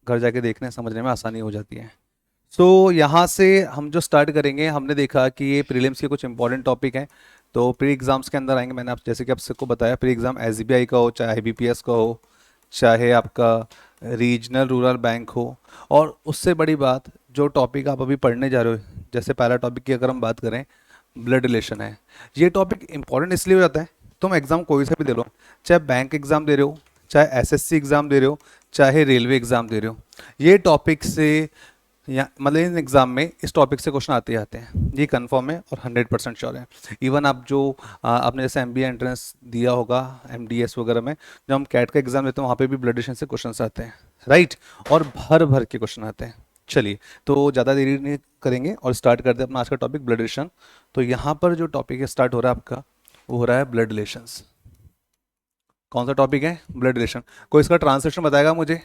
घर जाके देखने समझने में आसानी हो जाती है। सो यहाँ से हम जो स्टार्ट करेंगे, हमने देखा कि ये प्रीलिम्स के कुछ इंपॉर्टेंट टॉपिक हैं। तो प्री एग्जाम्स के अंदर आएंगे, मैंने आप जैसे कि आप सबको बताया, प्री एग्जाम एसबीआई का हो, चाहे आईबीपीएस का हो, चाहे आपका रीजनल रूरल बैंक हो। और उससे बड़ी बात, जो टॉपिक आप अभी पढ़ने जा रहे हो, जैसे पहला टॉपिक की अगर हम बात करें, ब्लड रिलेशन है। ये टॉपिक इंपॉर्टेंट इसलिए हो जाता है, तुम एग्जाम कोई सा भी दे लो, चाहे बैंक एग्जाम दे रहे हो, चाहे एसएससी एग्जाम दे रहे हो, चाहे रेलवे एग्जाम दे रहे हो, ये टॉपिक से या मतलब इन एग्जाम में इस टॉपिक से क्वेश्चन आते ही आते हैं, ये कंफर्म है और 100% श्योर है। इवन आप जो आपने जैसे एमबीए एंट्रेंस दिया होगा, एमडीएस वगैरह में, जब हम कैट का एग्जाम देते हैं वहाँ पे भी ब्लड रिलेशन से क्वेश्चन आते हैं, राइट। और भर भर के क्वेश्चन आते हैं। चलिए, तो ज़्यादा देरी नहीं करेंगे और स्टार्ट करते हैं अपना आज का टॉपिक, ब्लड रिलेशन। तो यहाँ पर जो टॉपिक स्टार्ट हो रहा है आपका, वो हो रहा है ब्लड रिलेशंस। कौन सा टॉपिक है? Blood relation. कोई इसका ट्रांसलेशन बताएगा मुझे,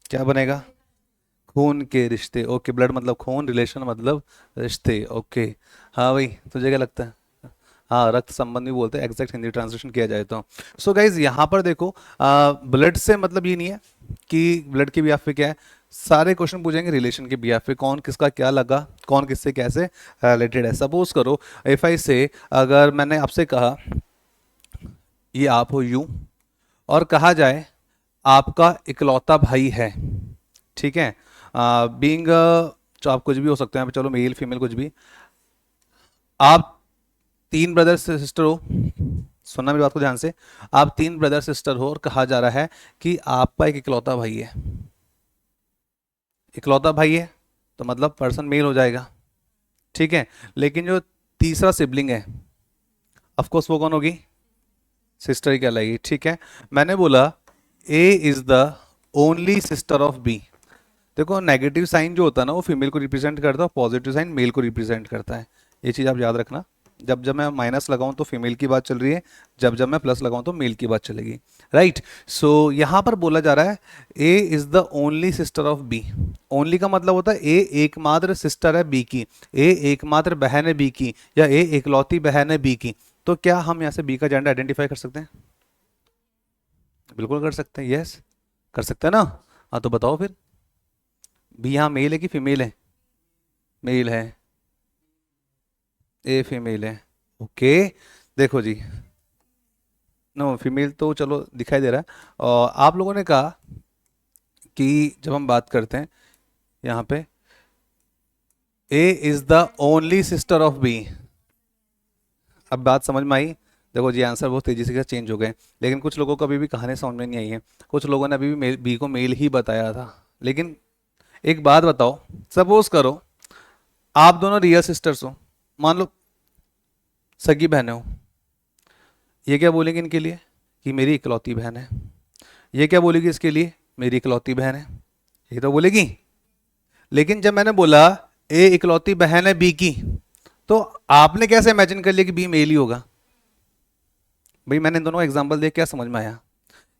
क्या बनेगा? खून के रिश्ते। ओके, ब्लड मतलब खून, रिलेशन मतलब रिश्ते। ओके, हाँ भाई, तुझे क्या लगता है? हाँ, रक्त संबंध भी बोलते हैं, एग्जैक्ट हिंदी ट्रांसलेशन किया जाए तो। सो गाइज, यहाँ पर देखो, ब्लड से मतलब ये नहीं है कि ब्लड के बिहाफ पे क्या है, सारे क्वेश्चन पूछेंगे रिलेशन के बिहाफ पे, कौन किसका क्या लगा, कौन किससे कैसे रिलेटेड है। सपोज करो, इफ आई से, अगर मैंने आपसे कहा ये आप हो यू, और कहा जाए आपका इकलौता भाई है, ठीक है, बीइंग, जो आप कुछ भी हो सकते हैं, चलो मेल फीमेल कुछ भी, आप तीन ब्रदर सिस्टर हो, सुनना मेरी बात को ध्यान से, आप तीन ब्रदर सिस्टर हो और कहा जा रहा है कि आपका एक इकलौता भाई है। इकलौता भाई है तो मतलब पर्सन मेल हो जाएगा, ठीक है। लेकिन जो तीसरा सिबलिंग है, ऑफ कोर्स वो कौन होगी? सिस्टर ही कहलाएगी, ठीक है। मैंने बोला A is the only sister of B. देखो, नेगेटिव साइन जो होता है ना, वो फीमेल को रिप्रेजेंट करता है, पॉजिटिव साइन मेल को रिप्रेजेंट करता है। ये चीज़ आप याद रखना। जब जब मैं माइनस लगाऊं तो फीमेल की बात चल रही है, जब जब मैं प्लस लगाऊं तो मेल की बात चलेगी, राइट। सो यहाँ पर बोला जा रहा है A is the only sister of B. Only का मतलब होता है ए एकमात्र सिस्टर है बी की, ए एकमात्र बहन है बी की, या ए एकलौती बहन है बी की। तो क्या हम यहाँ से बी का जेंडर आइडेंटिफाई कर सकते हैं? बिल्कुल कर सकते हैं, यस, कर सकते हैं ना। हाँ, तो बताओ फिर, बी यहाँ मेल है कि फीमेल है? मेल है, ए फीमेल है, ओके। देखो जी, नो फीमेल तो चलो दिखाई दे रहा है। और आप लोगों ने कहा कि जब हम बात करते हैं यहाँ पे, A is the only sister of B. अब बात समझ में आई? देखो जी, आंसर बहुत तेजी से चेंज हो गए, लेकिन कुछ लोगों को अभी भी कहानी समझ में नहीं आई है। कुछ लोगों ने अभी भी बी को मेल ही बताया था। लेकिन एक बात बताओ, सपोज करो आप दोनों रियल सिस्टर्स हो, मान लो सगी बहनें हो, ये क्या बोलेंगे इनके लिए? कि मेरी इकलौती बहन है। ये क्या बोलेगी इसके लिए? मेरी इकलौती बहन है। ये तो बोलेगी। लेकिन जब मैंने बोला ए इकलौती बहन है बी की, तो आपने कैसे इमेजिन कर लिया कि बी मेल ही होगा? भाई, मैंने इन दोनों एग्जाम्पल देख क्या समझ में आया?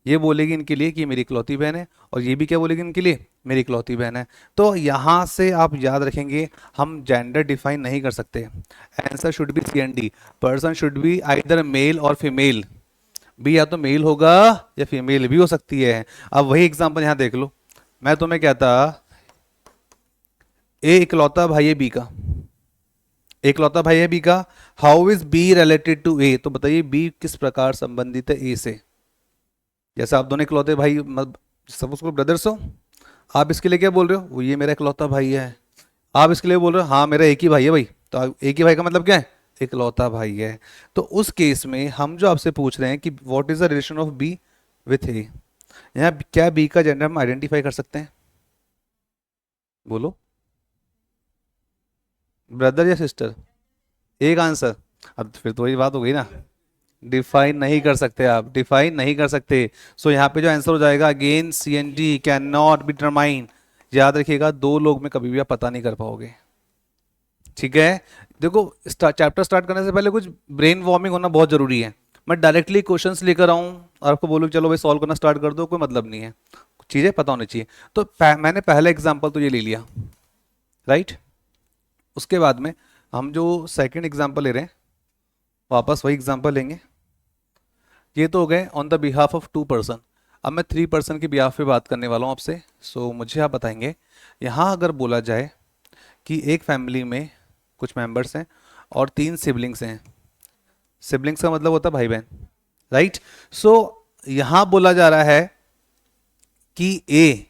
ये बोलेगी इनके लिए कि मेरी इकलौती बहन है, और ये भी क्या बोलेगी इनके लिए? मेरी इकलौती बहन है। तो यहाँ से आप याद रखेंगे, हम जेंडर डिफाइन नहीं कर सकते। Answer should be C and D. Person should be either male और फीमेल। भी या तो मेल होगा या फीमेल भी हो सकती है। अब वही एग्जांपल यहाँ देख लो, मैं तुम्हें कहता ए इकलौता भाई है बी का, इकलौता भाई है बी का, how is B related to A? तो बताइए बी किस प्रकार संबंधित है ए से? जैसे आप दोनों इकलौते भाई, सब उसको ब्रदर्स हो, आप इसके लिए क्या बोल रहे हो? वो ये मेरा इकलौता भाई है। आप इसके लिए बोल रहे हो हाँ मेरा एक ही भाई है भाई, तो एक ही भाई का मतलब क्या है? इकलौता भाई है। तो उस केस में हम जो आपसे पूछ रहे हैं कि what is the relation of B with A, यहाँ क्या बी का जेंडर हम आइडेंटिफाई कर सकते हैं? बोलो, ब्रदर या सिस्टर? एक आंसर। अब फिर तो वही बात हो गई ना, डिफाइन नहीं कर सकते, आप डिफाइन नहीं कर सकते। सो यहाँ पे जो आंसर हो जाएगा, again C and D can not be determine. याद रखिएगा, दो लोग में कभी भी आप पता नहीं कर पाओगे, ठीक है। देखो, चैप्टर स्टार्ट करने से पहले कुछ ब्रेन वार्मिंग होना बहुत जरूरी है। मैं डायरेक्टली क्वेश्चंस लेकर आऊँ और आपको बोलूँ चलो भाई सॉल्व करना स्टार्ट कर दो, कोई मतलब नहीं है। चीज़ें पता होनी चाहिए। तो मैंने पहला एग्जाम्पल तो ये ले लिया, राइट। उसके बाद में हम जो सेकंड एग्जाम्पल ले रहे हैं, वापस वही एग्जाम्पल लेंगे। ये तो हो गए on the behalf of two person. अब मैं 3 पर्सन की बिहाफ पे बात करने वाला हूँ आपसे। सो मुझे आप बताएंगे, यहाँ अगर बोला जाए कि एक फैमिली में कुछ मेंबर्स हैं और 3 सिबलिंग्स हैं। सिबलिंग्स का मतलब होता है भाई बहन, राइट। सो यहाँ बोला जा रहा है कि A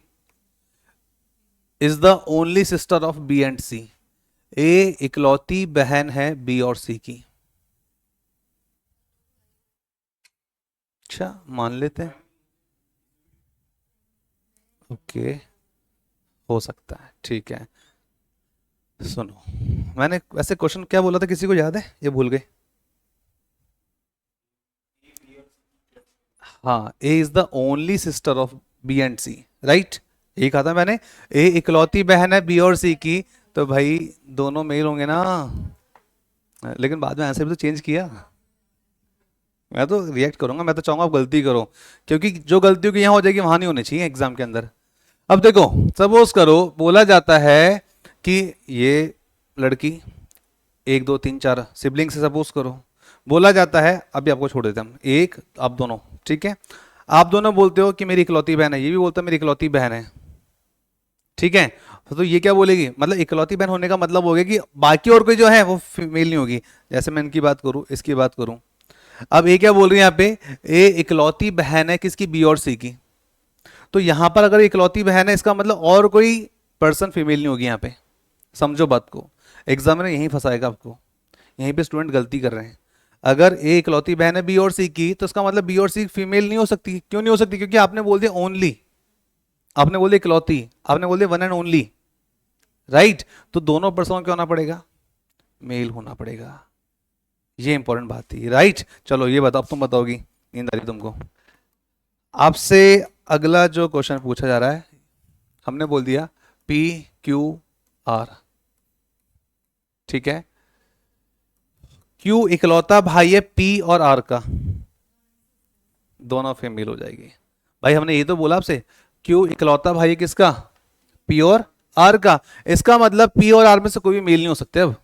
is the only sister of B and C. A इकलौती बहन है बी और सी की। अच्छा, मान लेते हैं, ओके, हो सकता है, ठीक है। सुनो, मैंने वैसे क्वेश्चन क्या बोला था, किसी को याद है? ये भूल गए। हाँ, A is the only sister of B and C, right. यही कहा था मैंने, ए इकलौती बहन है बी और सी की, तो भाई दोनों मेल होंगे ना। लेकिन बाद में आंसर भी तो चेंज किया। मैं तो रिएक्ट करूंगा, मैं तो चाहूंगा आप गलती करो, क्योंकि जो गलतियों की यहाँ हो जाएगी वहां नहीं होनी चाहिए एग्जाम के अंदर। अब देखो, सपोज करो बोला जाता है कि ये लड़की 1 2 3 4 सिबलिंग से सपोज करो, बोला जाता है, अभी आपको छोड़ देते हैं हम, एक आप दोनों, ठीक है। आप दोनों बोलते हो कि मेरी इकलौती बहन है, ये भी बोलता है मेरी इकलौती बहन है, ठीक है। तो ये क्या बोलेगी, मतलब इकलौती बहन होने का मतलब हो गया कि बाकी और कोई जो है वो फीमेल नहीं होगी। जैसे मैं इनकी बात करूं, इसकी बात करूं, अब ये क्या बोल रही है यहाँ पे, ए इकलौती बहन है किसकी, बी और सी की। तो यहां पर अगर इकलौती बहन है, इसका मतलब और कोई पर्सन फीमेल नहीं होगी यहाँ पे। समझो बात को, एग्जामिनर यहीं फंसाएगा आपको, यहीं पे स्टूडेंट गलती कर रहे हैं। अगर ए इकलौती बहन है बी और सी की, तो इसका मतलब बी और सी फीमेल नहीं हो सकती। क्यों नहीं हो सकती? क्योंकि आपने बोल दिया ओनली, आपने बोल दिया इकलौती, आपने बोल दिया वन एंड ओनली, राइट। तो दोनों पर्सन क्या होना पड़ेगा, मेल होना पड़ेगा। ये इंपॉर्टेंट बात थी, राइट। चलो ये बताओ, अब तुम बताओगी, नींद आ रही तुमको। आपसे अगला जो क्वेश्चन पूछा जा रहा है, हमने बोल दिया पी क्यू आर, ठीक है। क्यू इकलौता भाई है पी और आर का, दोनों फीमेल हो जाएगी। भाई हमने ये तो बोला आपसे, क्यू इकलौता भाई है किसका, पी और आर का। इसका मतलब पी और आर में से कोई भी मेल नहीं हो सकते। अब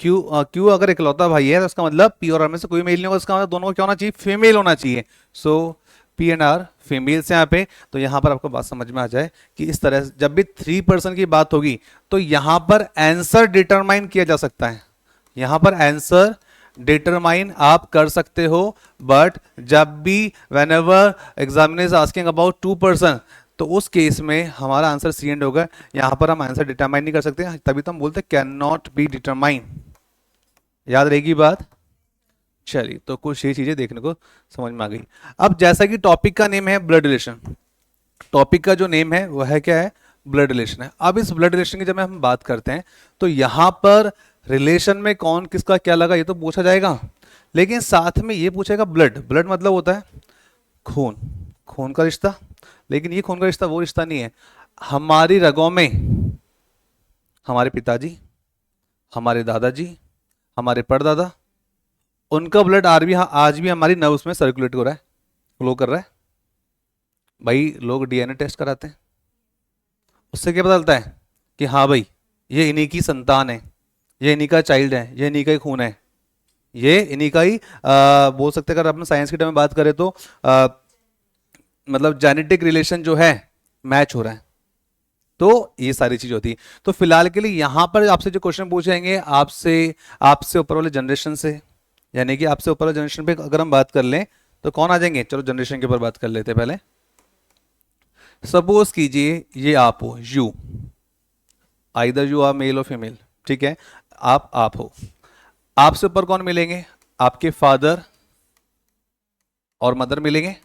क्यू अगर इकलौता भाई है तो इसका मतलब पी और आर में से कोई मेल नहीं होगा, इसका मतलब दोनों को क्या होना चाहिए, फीमेल होना चाहिए। सो पी एंड आर फीमेल्स यहाँ पे। तो यहाँ पर आपको बात समझ में आ जाए कि इस तरह से जब भी 3 पर्सन की बात होगी तो यहाँ पर आंसर डिटरमाइन किया जा सकता है, यहाँ पर आंसर डिटरमाइन आप कर सकते हो। बट जब भी when ever examiner is asking about 2 person, तो उस केस में हमारा आंसर सी एंड होगा। यहाँ पर हम आंसर डिटरमाइन नहीं कर सकते, तभी तो हम बोलते हैं कैन नॉट बी डिटरमाइन। याद रहेगी बात। चलिए, तो कुछ ये चीजें देखने को समझ में आ गई। अब जैसा कि टॉपिक का नेम है ब्लड रिलेशन, टॉपिक का जो नेम है वह है क्या है, ब्लड रिलेशन है। अब इस ब्लड रिलेशन की जब हम बात करते हैं तो यहां पर रिलेशन में कौन किसका क्या लगा ये तो पूछा जाएगा, लेकिन साथ में ये पूछेगा ब्लड। ब्लड मतलब होता है खून, खून का रिश्ता। लेकिन ये खून का रिश्ता वो रिश्ता नहीं है, हमारी रगों में हमारे पिताजी, हमारे दादाजी, हमारे परदादा, उनका ब्लड आज भी हमारी नर्व्स में सर्कुलेट हो रहा है, फ्लो कर रहा है। भाई लोग डीएनए टेस्ट कराते हैं, उससे क्या पता चलता है कि हाँ भाई ये इन्हीं की संतान है, ये इन्हीं का चाइल्ड है, ये इन्हीं का ही खून है, ये इन्हीं का ही बोल सकते हैं। अगर अपने साइंस के टर्म में बात करें तो मतलब जेनेटिक रिलेशन जो है मैच हो रहा है। तो ये सारी चीज होती है। तो फिलहाल के लिए यहां पर आपसे जो क्वेश्चन पूछेंगे, आपसे आपसे ऊपर वाले जनरेशन से, यानी कि आपसे ऊपर वाले जनरेशन पे अगर हम बात कर लें तो कौन आ जाएंगे, चलो जनरेशन के ऊपर बात कर लेते हैं पहले। सपोज कीजिए ये आप हो, you, either you are male और फीमेल, ठीक है। आप हो, आपसे ऊपर कौन मिलेंगे, आपके फादर और मदर मिलेंगे।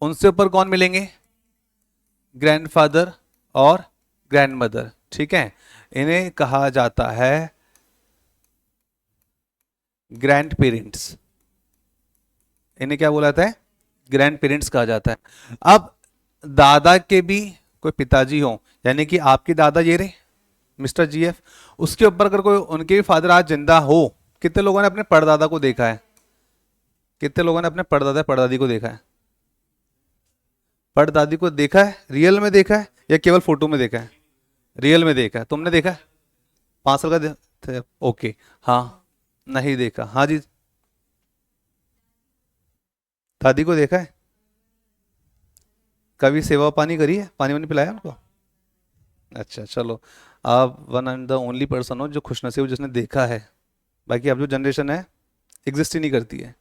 उनसे ऊपर कौन मिलेंगे, ग्रैंडफादर और ग्रैंडमदर, ठीक है। इन्हें कहा जाता है ग्रैंड पेरेंट्स। इन्हें क्या बोला जाता है, ग्रैंड पेरेंट्स कहा जाता है। अब दादा के भी कोई पिताजी हो, यानी कि आपके दादा ये रहे मिस्टर जीएफ, उसके ऊपर अगर कोई उनके भी फादर आज जिंदा हो, कितने लोगों ने अपने परदादा को देखा है, कितने लोगों ने अपने परदादा परदादी को देखा है, परदादी को देखा है, रियल में देखा है या केवल फोटो में देखा है, रियल में देखा है। तुमने देखा है 5 साल का थे, ओके, हाँ, नहीं देखा, हाँ जी, दादी को देखा है, कभी सेवा पानी करी है, पानी वानी पिलाया उनको? अच्छा चलो, आप one and the only person हो जो खुशनसीब जिसने देखा है, बाकी अब जो जनरेशन है एग्जिस्ट ही नहीं करती है।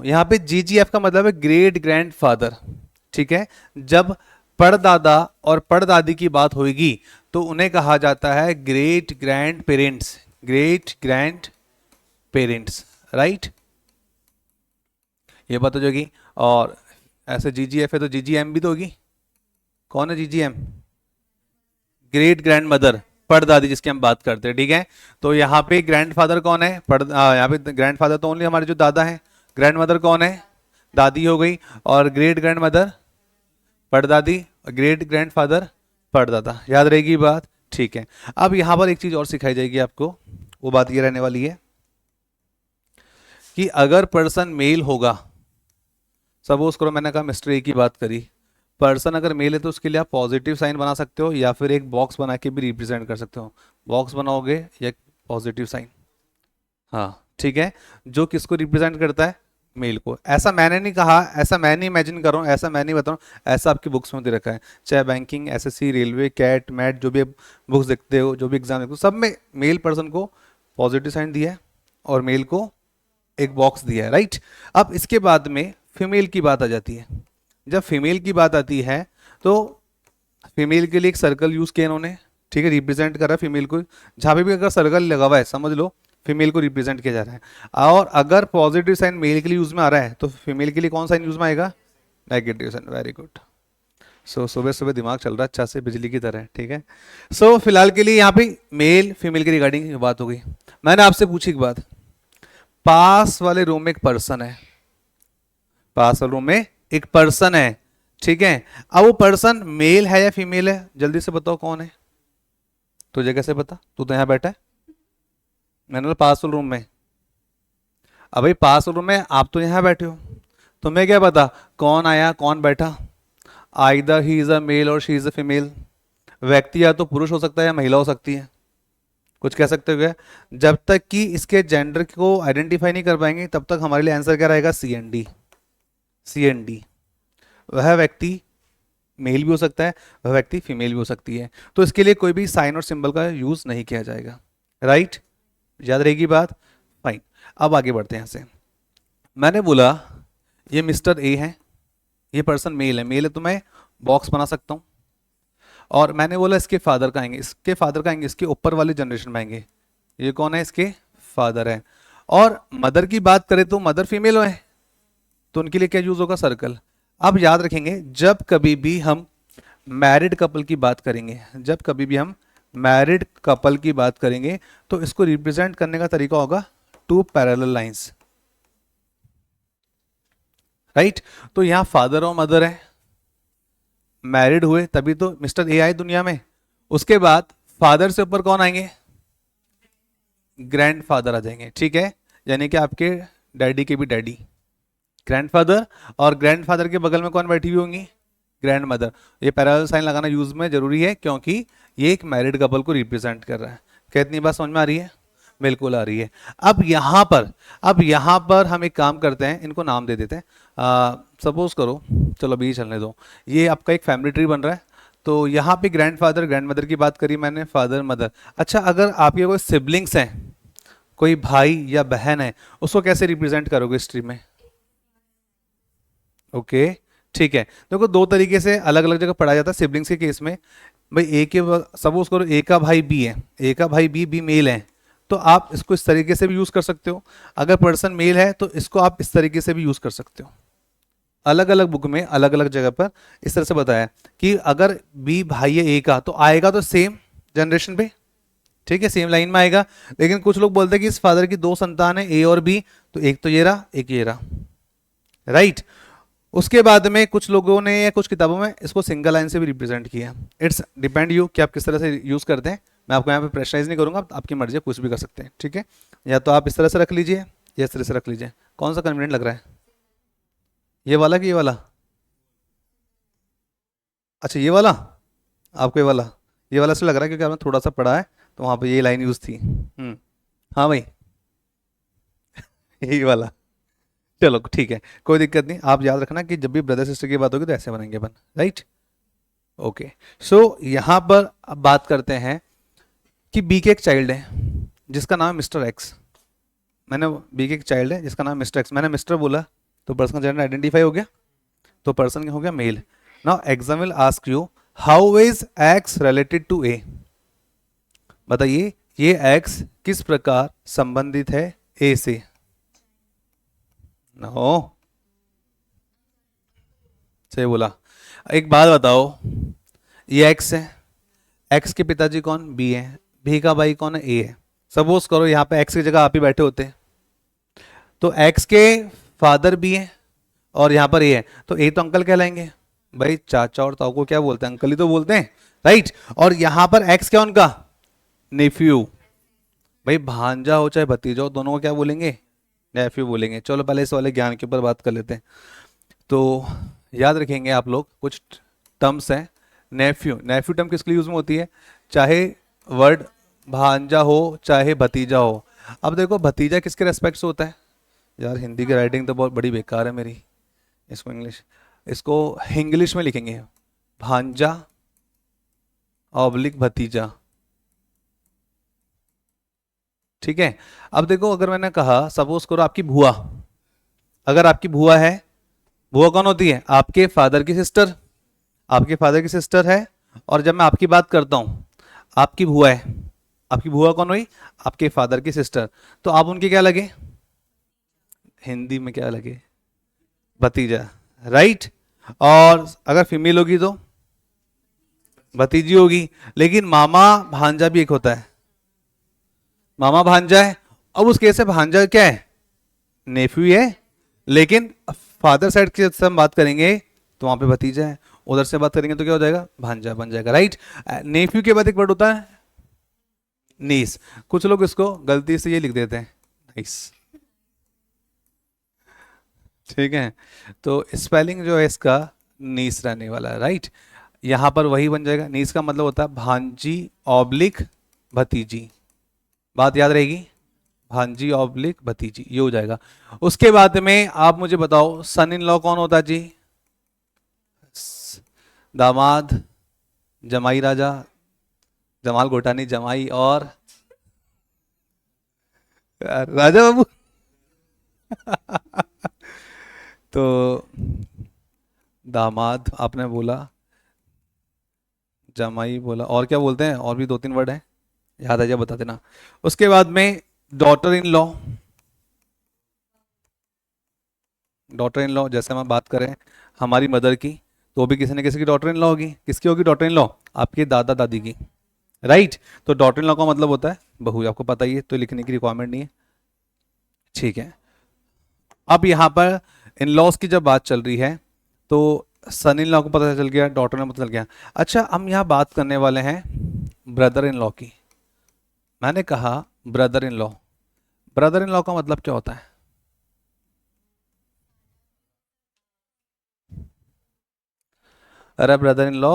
यहाँ पे जीजीएफ का मतलब है ग्रेट ग्रैंड फादर, ठीक है। जब परदादा और परदादी की बात होगी तो उन्हें कहा जाता है great grand parents, great grand parents, right. ये बात हो जाएगी। और ऐसे जीजीएफ है तो जीजीएम भी तो होगी। कौन है जीजीएम? ग्रेट ग्रैंड मदर, परदादी जिसकी हम बात करते हैं, ठीक है। तो यहाँ पे ग्रैंडफादर कौन है? यहाँ पे ग्रैंडफादर तो ओनली हमारे जो दादा हैं। ग्रैंड मदर कौन है? दादी हो गई। और ग्रेट ग्रैंड मदर परदादी, ग्रेट ग्रैंडफादर परदादा। याद रहेगी बात, ठीक है। अब यहाँ पर एक चीज और सिखाई जाएगी आपको, वो बात ये रहने वाली है कि अगर पर्सन मेल होगा, सपोज करो मैंने कहा मिस्टर ए की बात करी, पर्सन अगर मेल है तो उसके लिए आप पॉजिटिव साइन बना सकते हो या फिर एक बॉक्स बना के भी रिप्रेजेंट कर सकते हो। बॉक्स बनाओगे या पॉजिटिव साइन, हाँ ठीक है, जो किसको रिप्रेजेंट करता है? मेल को। ऐसा मैंने नहीं कहा, ऐसा मैं नहीं इमेजिन कर रहा हूँ, ऐसा मैं नहीं बता रहा हूँ, ऐसा आपकी बुक्स में दे रखा है। चाहे banking, SSC, railway, CAT, MAT, जो भी बुक्स देखते हो, जो भी एग्जाम देखते हो, सब में मेल पर्सन को पॉजिटिव साइन दिया है और मेल को एक बॉक्स दिया है, राइट। अब इसके बाद में फीमेल की बात आ जाती है। जब फीमेल की बात आती है तो फीमेल के लिए एक सर्कल यूज किया इन्होंने, ठीक है, रिप्रेजेंट कर रहा है फीमेल को। जहाँ पे भी अगर सर्कल लगा हुआ है समझ लो फीमेल को रिप्रेजेंट किया जा रहा है। और अगर पॉजिटिव साइन मेल के लिए यूज में आ रहा है तो फीमेल के लिए कौन साइन यूज में आएगा? Negative sign. Very good. सुबह सुबह दिमाग चल रहा है अच्छा से, बिजली की तरह, ठीक है। फिलहाल के लिए यहाँ पे मेल फीमेल के रिगार्डिंग बात हो गई। मैंने आपसे पूछी एक बात, पास वाले रूम में एक पर्सन है, पास वाले रूम में एक पर्सन है, ठीक है। अब वो पर्सन मेल है या फीमेल है? जल्दी से बताओ कौन है? तुझे कैसे पता? तू तो यहां बैठा है। मैंने बोला पास वाले रूम में। अब भाई पास वाले रूम में, आप तो यहां बैठे हो, तुम्हें क्या पता कौन आया कौन बैठा? Either he is a male और शी इज अ फीमेल। व्यक्ति या तो पुरुष हो सकता है या महिला हो सकती है, कुछ कह सकते हो क्या? जब तक कि इसके जेंडर को आइडेंटिफाई नहीं कर पाएंगे तब तक हमारे लिए आंसर क्या रहेगा? C and D. C and D. वह व्यक्ति मेल भी हो सकता है, वह व्यक्ति फीमेल भी हो सकती है। तो इसके लिए कोई भी साइन और सिंबल का यूज नहीं किया जाएगा, राइट। याद रहेगी बात, फाइन। अब आगे बढ़ते हैं यहाँ से। मैंने बोला ये मिस्टर ए है, ये पर्सन मेल है, मेल है तो मैं बॉक्स बना सकता हूँ। और मैंने बोला इसके फादर का आएंगे, इसके फादर का आएंगे, इसके ऊपर वाले जनरेशन में आएंगे। ये कौन है? इसके फादर है। और मदर की बात करें तो मदर फीमेल है, तो उनके लिए क्या यूज होगा? सर्कल। अब याद रखेंगे जब कभी भी हम मैरिड कपल की बात करेंगे, जब कभी भी हम मैरिड कपल की बात करेंगे तो इसको रिप्रेजेंट करने का तरीका होगा टू पैरेलल लाइंस, राइट। तो यहां फादर और मदर है, मैरिड हुए तभी तो मिस्टर ए आए दुनिया में। उसके बाद फादर से ऊपर कौन आएंगे? ग्रैंडफादर आ जाएंगे, ठीक है। यानी कि आपके डैडी के भी डैडी ग्रैंडफादर, और ग्रैंडफादर के बगल में कौन बैठी हुई होंगी? Grand mother. ये पैरेलल साइन लगाना यूज में जरूरी है क्योंकि ये एक मैरिड कपल को रिप्रेजेंट कर रहा है। क्या इतनी बात समझ में आ रही है? बिल्कुल आ रही है। अब यहाँ पर हम एक काम करते हैं, इनको नाम दे देते हैं। सपोज करो, चलो अभी चलने दो, ये आपका एक फैमिली ट्री बन रहा है। तो यहाँ पे ग्रैंडफादर ग्रैंड मदर की बात करी मैंने, फादर मदर। अच्छा, अगर आपके कोई सिबलिंग्स हैं, कोई भाई या बहन है, उसको कैसे रिप्रेजेंट करोगे इस ट्री में? ओके ठीक है। देखो दो तरीके से अलग अलग जगह पढ़ा जाता है सिबलिंग्स के केस में। भाई ए के, सपोज करो ए का भाई बी है, ए का भाई बी मेल है, तो आप इसको इस तरीके से भी यूज कर सकते हो। अगर पर्सन मेल है तो इसको आप इस तरीके से भी यूज कर सकते हो। अलग अलग बुक में अलग अलग जगह पर इस तरह से बताया कि अगर बी भाई है ए का तो आएगा तो सेम जनरेशन पे, ठीक है, सेम लाइन में आएगा। लेकिन कुछ लोग बोलते हैं कि इस फादर की दो संतान है ए और बी, तो एक तो ये रहा एक ये रहा, राइट। उसके बाद में कुछ लोगों ने या कुछ किताबों में इसको सिंगल लाइन से भी रिप्रेजेंट किया। इट्स डिपेंड यू कि आप किस तरह से यूज करते हैं। मैं आपको यहाँ पे प्रेशराइज नहीं करूंगा, आपकी मर्जी है, कुछ भी कर सकते हैं, ठीक है। या तो आप इस तरह से रख लीजिए या इस तरह से रख लीजिए, कौन सा कन्वीनियंट लग रहा है? ये वाला कि ये वाला? अच्छा ये वाला, आपको ये वाला, ये वाला से लग रहा है क्योंकि आपने थोड़ा सा पढ़ा है तो वहां पर ये लाइन यूज थी। हाँ भाई, यही वाला, चलो ठीक है, कोई दिक्कत नहीं। आप याद रखना कि जब भी ब्रदर सिस्टर की बात होगी तो ऐसे बनेंगे अपन, राइट। ओके। सो यहाँ पर अब बात करते हैं कि बी के एक चाइल्ड है जिसका नाम है मिस्टर एक्स। मैंने बी के एक चाइल्ड है जिसका नाम मिस्टर एक्स, मैंने मिस्टर बोला तो पर्सन का जेंडर आइडेंटिफाई हो गया, तो पर्सन हो गया male. Now exam will ask you how is X related to A. बताइए ये एक्स किस प्रकार संबंधित है ए से। नो, सही बोला। एक बात बताओ, ये एक्स है, एक्स के पिताजी कौन, बी है, बी का भाई कौन है, ए है। सपोज करो यहाँ पे एक्स की जगह आप ही बैठे होते, तो एक्स के फादर बी है और यहाँ पर ए है, तो ए तो अंकल कहलाएंगे। भाई चाचा और ताऊ को क्या बोलते हैं, अंकल ही तो बोलते हैं, राइट। और यहाँ पर एक्स क्या उनका, नेफ्यू। भाई भांजा हो चाहे भतीजा हो, दोनों को क्या बोलेंगे, नेफ्यू बोलेंगे। चलो पहले इस वाले ज्ञान के ऊपर बात कर लेते हैं। तो याद रखेंगे आप लोग कुछ टर्म्स हैं। नेफ्यू, नेफ्यू टर्म किसके लिए यूज में होती है, चाहे वर्ड भांजा हो चाहे भतीजा हो। अब देखो भतीजा किसके रेस्पेक्ट से होता है, यार हिंदी की राइटिंग तो बहुत बड़ी बेकार है मेरी, इसको इंग्लिश में लिखेंगे, भांजा ऑब्लिक भतीजा, ठीक है। अब देखो अगर मैंने कहा सपोज करो आपकी भुआ, अगर आपकी भुआ है, भुआ कौन होती है, आपके फादर की सिस्टर, आपके फादर की सिस्टर है। और जब मैं आपकी बात करता हूं, आपकी भुआ है, आपकी भुआ कौन हुई, आपके फादर की सिस्टर, तो आप उनके क्या लगे, हिंदी में क्या लगे, भतीजा, राइट। और अगर फीमेल होगी तो भतीजी होगी। लेकिन मामा भांजा भी एक होता है, मामा भांजा है। अब उस केस से भांजा क्या है, नेफ्यू है, लेकिन फादर साइड की से हम बात करेंगे तो वहां पे भतीजा है, उधर से बात करेंगे तो क्या हो जाएगा, भांजा बन जाएगा, राइट। नेफ्यू के बाद एक वर्ड होता है नीस, कुछ लोग इसको गलती से ये लिख देते हैं नाइस, ठीक है। तो स्पेलिंग जो है इसका नीस रहने वाला है, राइट। यहां पर वही बन जाएगा, नीस का मतलब होता है भांजी ऑब्लिक भतीजी, बात याद रहेगी, भांजी ऑब्लिक भतीजी, ये हो जाएगा। उसके बाद में आप मुझे बताओ सन इन लॉ कौन होता है जी, दामाद, जमाई राजा, जमाल घोटानी जमाई और राजा बाबू तो दामाद आपने बोला, जमाई बोला, और क्या बोलते हैं, और भी दो तीन वर्ड हैं, याद आ जाए बता देना। उसके बाद में daughter in law, daughter in law जैसे हम बात करें हमारी मदर की, तो भी किसी न किसी की डॉटर इन लॉ होगी, किसकी होगी डॉटर इन लॉ, आपके दादा दादी की, राइट। तो डॉटर इन लॉ का मतलब होता है बहू, आपको पता ही है, तो लिखने की रिक्वायरमेंट नहीं है, ठीक है। अब यहाँ पर इन लॉज की जब बात चल रही है तो सन इन लॉ को पता चल गया, डॉटर इन लॉ पता चल गया। अच्छा हम यहाँ बात करने वाले हैं ब्रदर इन लॉ की। मैंने कहा brother in law, brother in law का मतलब क्या होता है, अरे ब्रदर इन लॉ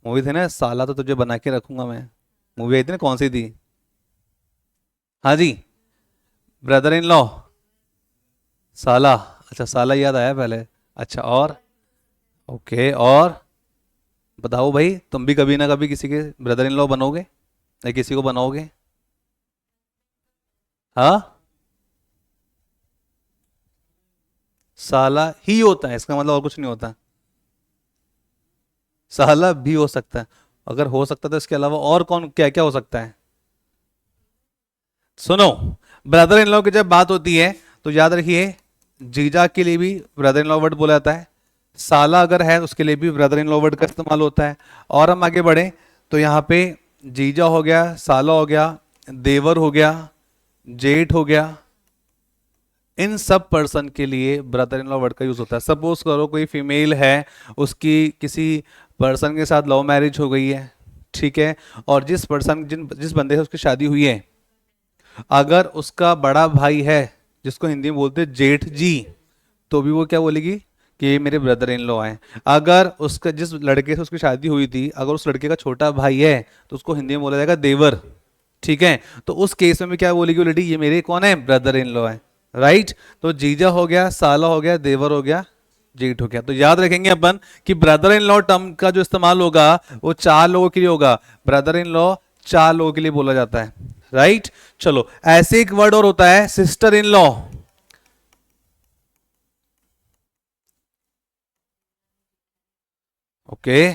मूवी थी ना, साला तो तुझे बना के रखूंगा मैं, मूवी आई थी ना, कौन सी थी, हाँ जी, ब्रदर इन लॉ, साला, अच्छा साला याद आया पहले, अच्छा और, ओके और बताओ भाई, तुम भी कभी ना कभी किसी के ब्रदर इन लॉ बनोगे या किसी को बनाओगे, हाँ, साला ही होता है इसका मतलब, और कुछ नहीं होता, साला भी हो सकता है, अगर हो सकता तो इसके अलावा और कौन क्या क्या हो सकता है। सुनो, ब्रदर इन लॉ की जब बात होती है तो याद रखिए जीजा के लिए भी ब्रदर इन लॉ वर्ड बोला जाता है, साला अगर है उसके लिए भी ब्रदर इन लॉ वर्ड का इस्तेमाल होता है। और हम आगे बढ़े तो यहाँ पे जीजा हो गया, साला हो गया, देवर हो गया, जेठ हो गया, इन सब पर्सन के लिए ब्रदर इन लॉ वर्ड का यूज होता है। सपोज करो कोई फीमेल है, उसकी किसी पर्सन के साथ लव मैरिज हो गई है, ठीक है, और जिस बंदे से उसकी शादी हुई है, अगर उसका बड़ा भाई है जिसको हिंदी में बोलते हैं जेठ जी, तो भी वो क्या बोलेगी कि ये मेरे ब्रदर इन लॉ हैं। अगर उसका जिस लड़के से उसकी शादी हुई थी अगर उस लड़के का छोटा भाई है तो उसको हिंदी में बोला जाएगा देवर, ठीक है। तो उस केस में भी क्या बोलेगी वो लेडी, ये मेरे कौन है, ब्रदर इन लॉ है, राइट। तो जीजा हो गया, साला हो गया, देवर हो गया, जेठ हो गया। तो याद रखेंगे अपन कि ब्रदर इन लॉ टर्म का जो इस्तेमाल होगा वो चार लोगों के लिए होगा। ब्रदर इन लॉ चार लोगों के लिए बोला जाता है, राइट। चलो, ऐसे एक वर्ड और होता है सिस्टर इन लॉ। ओके।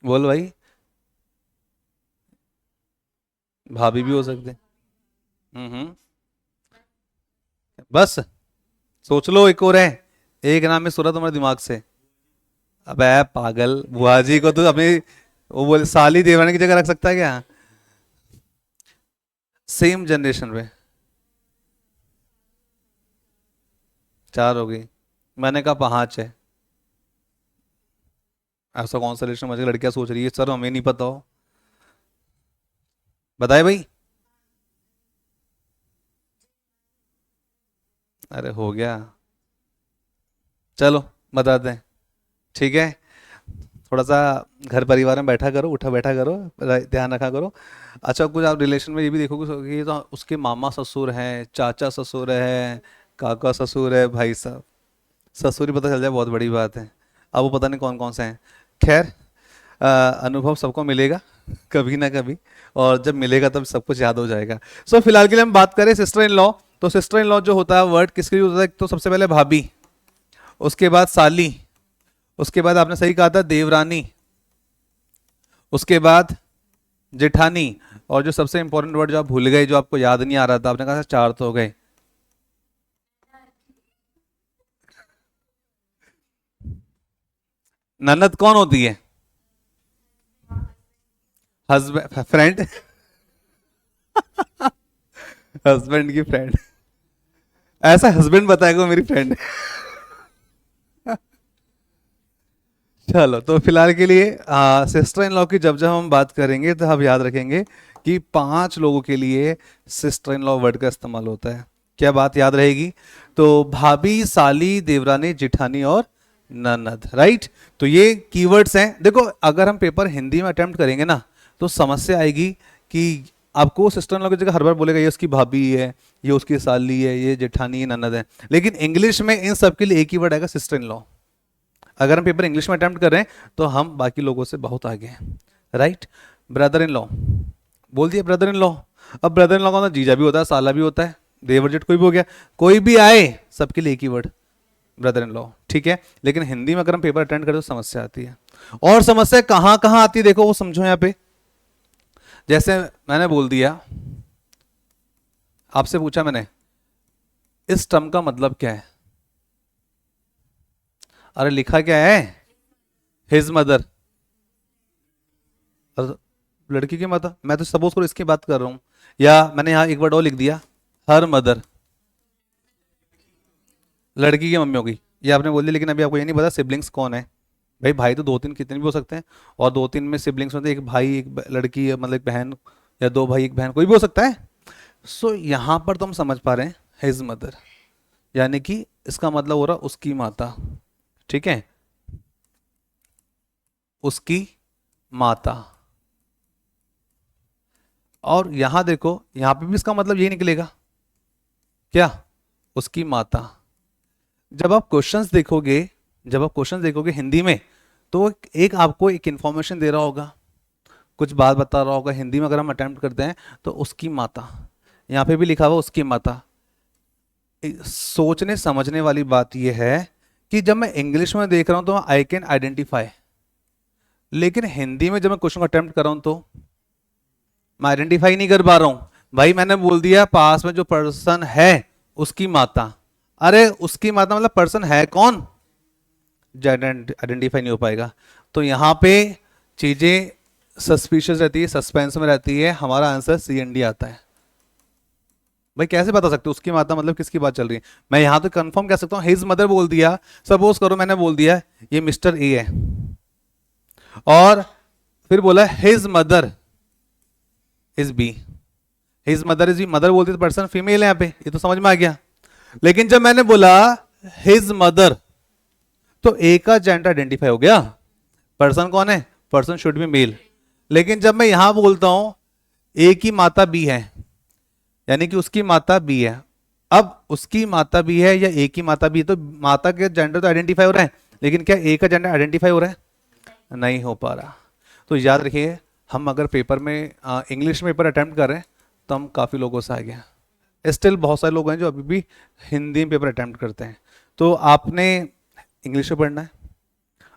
बोल भाई। भाभी भी हो सकते हैं। हम्म। बस सोच लो, एक और है। एक नाम में सुरा तुम्हारे दिमाग से। अबे पागल, बुआ जी को तो अपनी वो बोले साली देवरानी की जगह रख सकता है क्या? सेम जनरेशन में। चार हो गई। मैंने कहा पांच है। ऐसा कौन सा रिलेशन मुझे लड़कियां सोच रही है सर, हमें नहीं पता हो। बताए भाई। अरे हो गया। चलो बताते हैं। ठीक है। थोड़ा सा घर परिवार में बैठा करो, उठा बैठा करो, ध्यान रखा करो। अच्छा, कुछ आप रिलेशन में ये भी देखोगे कि तो उसके मामा ससुर हैं, चाचा ससुर है, काका ससुर है, भाई साहब ससुर ही पता चल जाए बहुत बड़ी बात है। अब वो पता नहीं कौन कौन से हैं। खैर, अनुभव सबको मिलेगा कभी ना कभी, और जब मिलेगा तब सब कुछ याद हो जाएगा। सो फिलहाल के लिए हम बात करें सिस्टर इन लॉ। तो सिस्टर इन लॉ जो होता है वर्ड किसके लिए होता है? तो सबसे पहले भाभी, उसके बाद साली, उसके बाद आपने सही कहा था देवरानी, उसके बाद जेठानी, और जो सबसे इंपॉर्टेंट वर्ड जो आप भूल गए, जो आपको याद नहीं आ रहा था, आपने कहा था चार तो हो गए। ननद कौन होती है? Husband, friend. हस्बैंड की फ्रेंड। ऐसा हस्बैंड बताएगा मेरी फ्रेंड। चलो, तो फिलहाल के लिए सिस्टर इन लॉ की जब जब हम बात करेंगे तो हम याद रखेंगे कि पांच लोगों के लिए सिस्टर इन लॉ वर्ड का इस्तेमाल होता है। क्या बात याद रहेगी? तो भाभी, साली, देवरानी, जिठानी और ननद, राइट। तो ये कीवर्ड्स हैं। देखो, अगर हम पेपर हिंदी में अटेम्प्ट करेंगे ना तो समस्या आएगी कि आपको सिस्टर इन लॉ की जगह हर बार बोलेगा ये उसकी भाभी है, ये उसकी साली है, ये जेठानी है, ननद है। लेकिन इंग्लिश में इन सब के लिए एक ही वर्ड आएगा, सिस्टर इन लॉ। अगर हम पेपर इंग्लिश में अटेम्प्ट कर रहे हैं तो हम बाकी लोगों से बहुत आगे हैं, राइट। ब्रदर इन लॉ, बोल दिया ब्रदर इन लॉ। अब ब्रदर इन लॉ का मतलब जीजा भी होता है, साला भी होता है, देवर जेठ कोई भी हो गया, कोई भी आए सबके लिए एक ही वर्ड ब्रदर इन लॉ, ठीक है। लेकिन हिंदी में अगर हम पेपर अटेंड करें तो समस्या आती है। और समस्या कहां कहां आती है देखो, वो समझो यहां पे। जैसे मैंने बोल दिया, आपसे पूछा मैंने इस टर्म का मतलब क्या है, अरे लिखा क्या है? His mother. लड़की की माता, मैं तो सपोज करो इसकी बात कर रहा हूं। या मैंने यहां एक वर्ड और लिख दिया, हर मदर, लड़की की मम्मी होगी, ये आपने बोल दिया। लेकिन अभी आपको ये नहीं पता सिबलिंग्स कौन है। भाई भाई तो दो तीन कितने भी हो सकते हैं, और दो तीन में सिबलिंग्स होते हैं, एक भाई एक लड़की, मतलब एक बहन, या दो भाई एक बहन, कोई भी हो सकता है। सो यहां पर तो हम समझ पा रहे हैं हिज मदर, यानी कि इसका मतलब हो रहा उसकी माता, ठीक है, उसकी माता। और यहां देखो, यहां पे भी इसका मतलब यही निकलेगा, क्या? उसकी माता। जब आप क्वेश्चंस देखोगे, जब आप क्वेश्चंस देखोगे हिंदी में, तो एक आपको एक इंफॉर्मेशन दे रहा होगा, कुछ बात बता रहा होगा। हिंदी में अगर हम अटेम्प्ट करते हैं तो उसकी माता, यहाँ पे भी लिखा हुआ उसकी माता। सोचने समझने वाली बात यह है कि जब मैं इंग्लिश में देख रहा हूं तो आई कैन आइडेंटिफाई, लेकिन हिंदी में जब मैं क्वेश्चन को अटेम्प्ट कर रहा हूं तो मैं आइडेंटिफाई नहीं कर पा रहा हूं। भाई मैंने बोल दिया पास में जो पर्सन है उसकी माता, अरे उसकी माता मतलब पर्सन है कौन, आइडेंटिफाई नहीं हो पाएगा। तो यहां पे चीजें सस्पिशियस रहती है, सस्पेंस में रहती है। हमारा आंसर सी एन डी आता है। भाई कैसे बता सकते हो उसकी माता मतलब किसकी बात चल रही है? मैं यहां तो कंफर्म कह सकता हूं हिज मदर बोल दिया, सपोज करो मैंने बोल दिया ये मिस्टर ए है, और फिर बोला his mother is B, his mother is B, mother बोलती तो पर्सन फीमेल है यहाँ पे, ये तो समझ में आ गया। लेकिन जब मैंने बोला हिज मदर तो ए का जेंडर आइडेंटिफाई हो गया, पर्सन कौन है, पर्सन शुड बी मेल। लेकिन जब मैं यहां बोलता हूं ए की माता बी है, यानी कि उसकी माता बी है। अब उसकी माता बी है या ए की माता बी है, तो माता के जेंडर तो आइडेंटिफाई हो रहा है, लेकिन क्या ए का जेंडर आइडेंटिफाई हो रहा है? नहीं हो पा रहा। तो याद रखिए, हम अगर पेपर में इंग्लिश में पेपर अटेम्प्ट कर रहे हैं तो हम काफ़ी लोगों से आगे हैं। स्टिल बहुत सारे लोग हैं जो अभी भी हिंदी में पेपर अटेम्प्ट करते हैं। तो आपने इंग्लिश में पढ़ना है।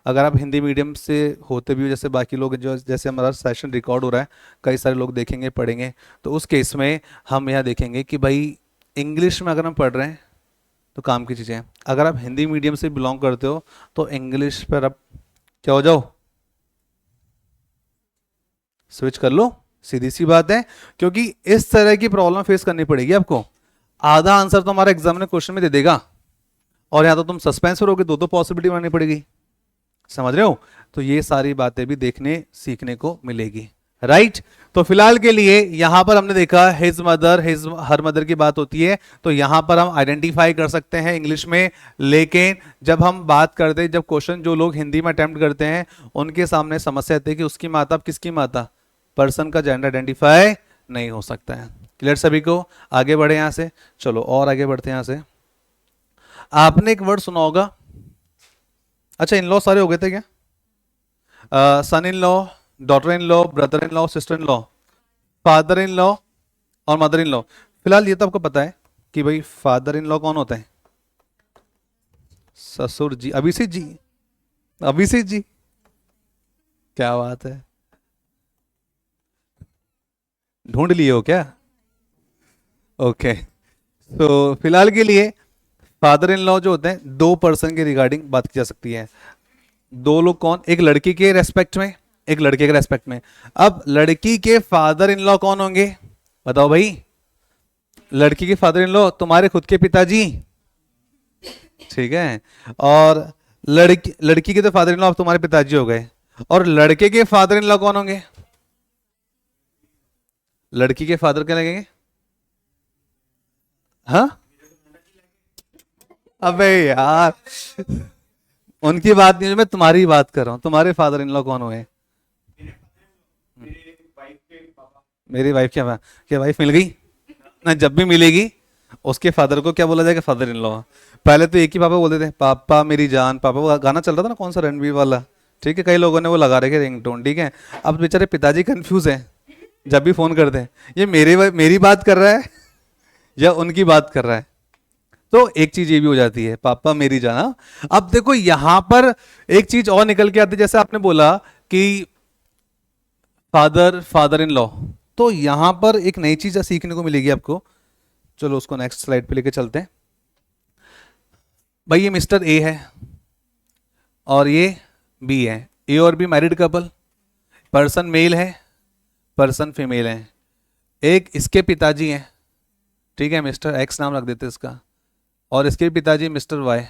अगर आप हिंदी मीडियम से होते भी हो, जैसे बाकी लोग, जो जैसे हमारा सेशन रिकॉर्ड हो रहा है, कई सारे लोग देखेंगे पढ़ेंगे, तो उस केस में हम यह देखेंगे कि भाई इंग्लिश में अगर हम पढ़ रहे हैं तो काम की चीज़ें हैं। अगर आप हिंदी मीडियम से बिलोंग करते हो तो इंग्लिश पर आप क्या हो जाओ, स्विच कर लो, सीधी सी बात है। क्योंकि इस तरह की प्रॉब्लम फेस करनी पड़ेगी आपको। आधा आंसर तो हमारा एग्जाम में क्वेश्चन में दे देगा, और या तो तुम सस्पेंस रहोगे, दो दो पॉसिबिलिटी बनानी पड़ेगी। समझ रहे हो? तो ये सारी बातें भी देखने सीखने को मिलेगी, राइट। तो फिलहाल के लिए यहां पर हमने देखा his mother, his her mother की बात होती है, तो यहां पर हम आइडेंटिफाई कर सकते हैं इंग्लिश में। लेकिन जब हम बात करते हैं, जब क्वेश्चन जो लोग हिंदी में अटेम्प्ट करते हैं उनके सामने समस्या आती है कि उसकी माता, अब किसकी माता, पर्सन का जेंडर आइडेंटिफाई नहीं हो सकता है। क्लियर सभी को? आगे बढ़े यहां से, चलो और आगे बढ़ते हैं यहां से। आपने एक वर्ड सुना होगा, अच्छा इन लॉ सारे हो गए थे क्या? Son in law, daughter in law, brother in law, sister in law, father in law और मदर इन लॉ। फिलहाल ये तो आपको पता है कि भाई फादर इन लॉ कौन होता है? ससुर जी, अभिषेक जी, अभिषेक जी। क्या बात है, ढूंढ लिए हो क्या? ओके। तो फिलहाल के लिए फादर इन लॉ जो होते हैं, दो पर्सन के रिगार्डिंग बात की जा सकती है। दो लोग कौन? एक लड़की के रेस्पेक्ट में, एक लड़के के रेस्पेक्ट में। अब लड़की के फादर इन लॉ कौन होंगे? बताओ भाई। लड़की के फादर इन लॉ तुम्हारे खुद के पिताजी, ठीक है। और लड़की लड़की के तो फादर इन लॉ तुम्हारे पिताजी हो गए। और लड़के के फादर इन लॉ कौन होंगे? लड़की के फादर क्या लगेंगे? हाँ, अबे यार, उनकी बात नहीं, मैं तुम्हारी बात कर रहा हूं। तुम्हारे फादर इन लॉ कौन हुए? मेरी वाइफ क्या वाइफ मिल गई ना? जब भी मिलेगी उसके फादर को क्या बोला जाएगा? Father in law. पहले तो एक ही पापा बोलते थे, पापा मेरी जान, पापा। वो गाना चल रहा था ना, कौन सा, रणवीर वाला, ठीक है। कई लोगों ने वो लगा रखे रिंगटोन, ठीक है। अब बेचारे पिताजी कंफ्यूज हैं, जब भी फोन करते हैं, ये मेरी बात कर रहा है या उनकी बात कर रहा है। तो एक चीज ये भी हो जाती है, पापा मेरी जान। अब देखो यहां पर एक चीज और निकल के आती है, जैसे आपने बोला कि फादर, फादर इन लॉ, तो यहां पर एक नई चीज सीखने को मिलेगी आपको। चलो उसको नेक्स्ट स्लाइड पे लेके चलते हैं। भाई ये मिस्टर ए है और ये बी है। ए और B married couple, person male है, पर्सन फीमेल है। एक इसके पिताजी हैं, ठीक है, मिस्टर एक्स नाम रख देते हैं इसका, और इसके पिताजी मिस्टर वाई,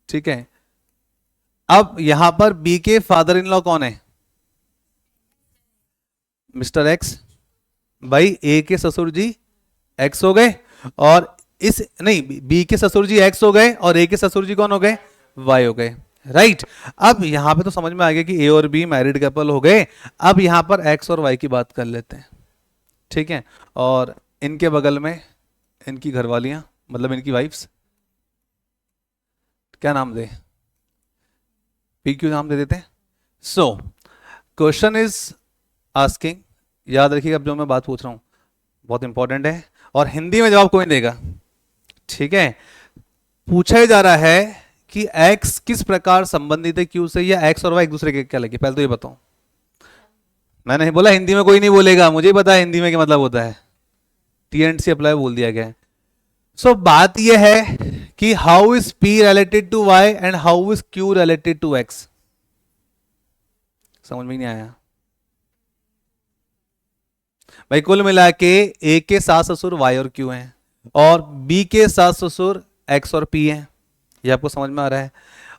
ठीक है। अब यहां पर बी के फादर इन लॉ कौन है? Mister x. भाई ए के ससुर जी एक्स हो गए, और इस नहीं, बी के ससुर जी एक्स हो गए और ए के ससुर जी कौन हो गए? वाई हो गए, राइट। अब यहां पे तो समझ में आ गया कि ए और बी मैरिड कपल हो गए। अब यहां पर एक्स और वाई की बात कर लेते हैं, ठीक है। और इनके बगल में इनकी घरवालियां, मतलब इनकी वाइफ्स, क्या नाम दे? पी क्यू नाम दे देते हैं। सो क्वेश्चन इज आस्किंग, याद रखिएगा अब जो मैं बात पूछ रहा हूं बहुत इंपॉर्टेंट है, और हिंदी में जवाब कोई नहीं देगा, ठीक है। पूछा जा रहा है कि x किस प्रकार संबंधित है q से, या x और y एक दूसरे के क्या लगे? पहले तो ये बताओ। मैं नहीं बोला हिंदी में कोई नहीं बोलेगा, मुझे पता है हिंदी में क्या मतलब होता है, टी एंड सी अप्लाई बोल दिया गया है। सो बात यह है कि how is p related to y and how is q related to x। समझ में नहीं आया भाई? कुल मिला के a के सास ससुर y और q हैं, और b के सास ससुर x और p हैं। ये आपको समझ में आ रहा है?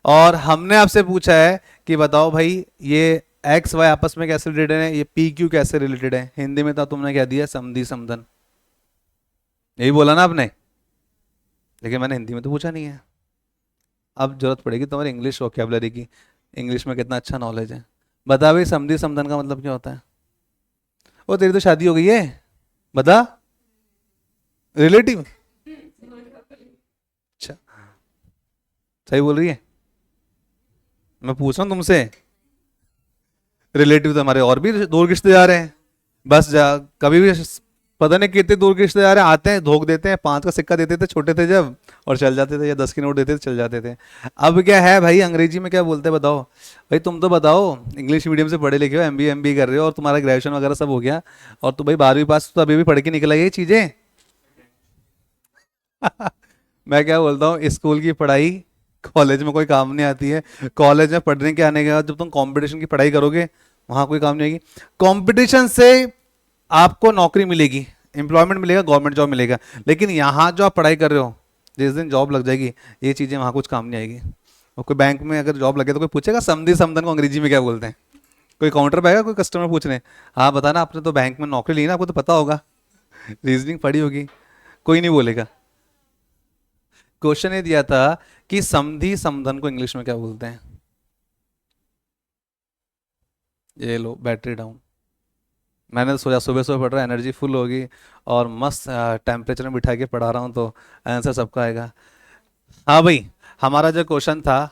और हमने आपसे पूछा है कि बताओ भाई ये एक्स वाई आपस में कैसे रिलेटेड है, ये पी क्यू कैसे रिलेटेड है। हिंदी में तो तुमने क्या दिया? समधी समधन, यही बोला ना आपने, लेकिन मैंने हिंदी में तो पूछा नहीं है। अब जरूरत पड़ेगी तुम्हारी इंग्लिश वोकैबुलरी की, इंग्लिश में कितना अच्छा नॉलेज है। बता भाई समधी समधन का मतलब क्या होता है? वो तेरी तो शादी हो गई है, बता। रिलेटिव, अच्छा सही बोल रही है। मैं पूछ रहा हूँ तुमसे, रिलेटिव तो हमारे और भी दूर के रिश्तेदार हैं। बस जा, कभी भी पता नहीं कितने दूर के रिश्तेदार हैं, आते हैं धोख देते हैं, 5 का सिक्का देते थे छोटे थे जब, और चल जाते थे, या 10 के नोट देते थे चल जाते थे। अब क्या है भाई, अंग्रेजी में क्या बोलते हैं बताओ। भाई तुम तो बताओ, इंग्लिश मीडियम से पढ़े लिखे हो, एमबीए कर रहे हो, और तुम्हारा ग्रेजुएशन वगैरह सब हो गया, और तू भाई 12वीं पास तो अभी भी पढ़ के निकला ये चीजें। मैं क्या बोलता हूँ, स्कूल की पढ़ाई कॉलेज में कोई काम नहीं आती है। कॉलेज में पढ़ने के आने के बाद जब तुम कंपटीशन की पढ़ाई करोगे, वहां कोई काम नहीं आएगी। कंपटीशन से आपको नौकरी मिलेगी, एम्प्लॉयमेंट मिलेगा, गवर्नमेंट जॉब मिलेगा, लेकिन यहाँ जो आप पढ़ाई कर रहे हो, जिस दिन जॉब लग जाएगी, ये चीज़ें वहाँ कुछ काम नहीं आएगी। और कोई बैंक में अगर जॉब लगे तो कोई पूछेगा समधी समधन को अंग्रेजी में क्या बोलते हैं, कोई काउंटर पे आएगा कोई कस्टमर पूछने, हाँ बताना आपने तो बैंक में नौकरी ली ना, आपको तो पता होगा, रीजनिंग पढ़ी होगी, कोई नहीं बोलेगा। क्वेश्चन ये दिया था कि समधी समधन को इंग्लिश में क्या बोलते हैं। ये लो बैटरी डाउन। मैंने तो सोचा सुबह सुबह पढ़ रहा, एनर्जी फुल होगी, और मस्त टेम्परेचर में बिठा के पढ़ा रहा हूँ, तो आंसर सबका आएगा। हाँ भाई, हमारा जो क्वेश्चन था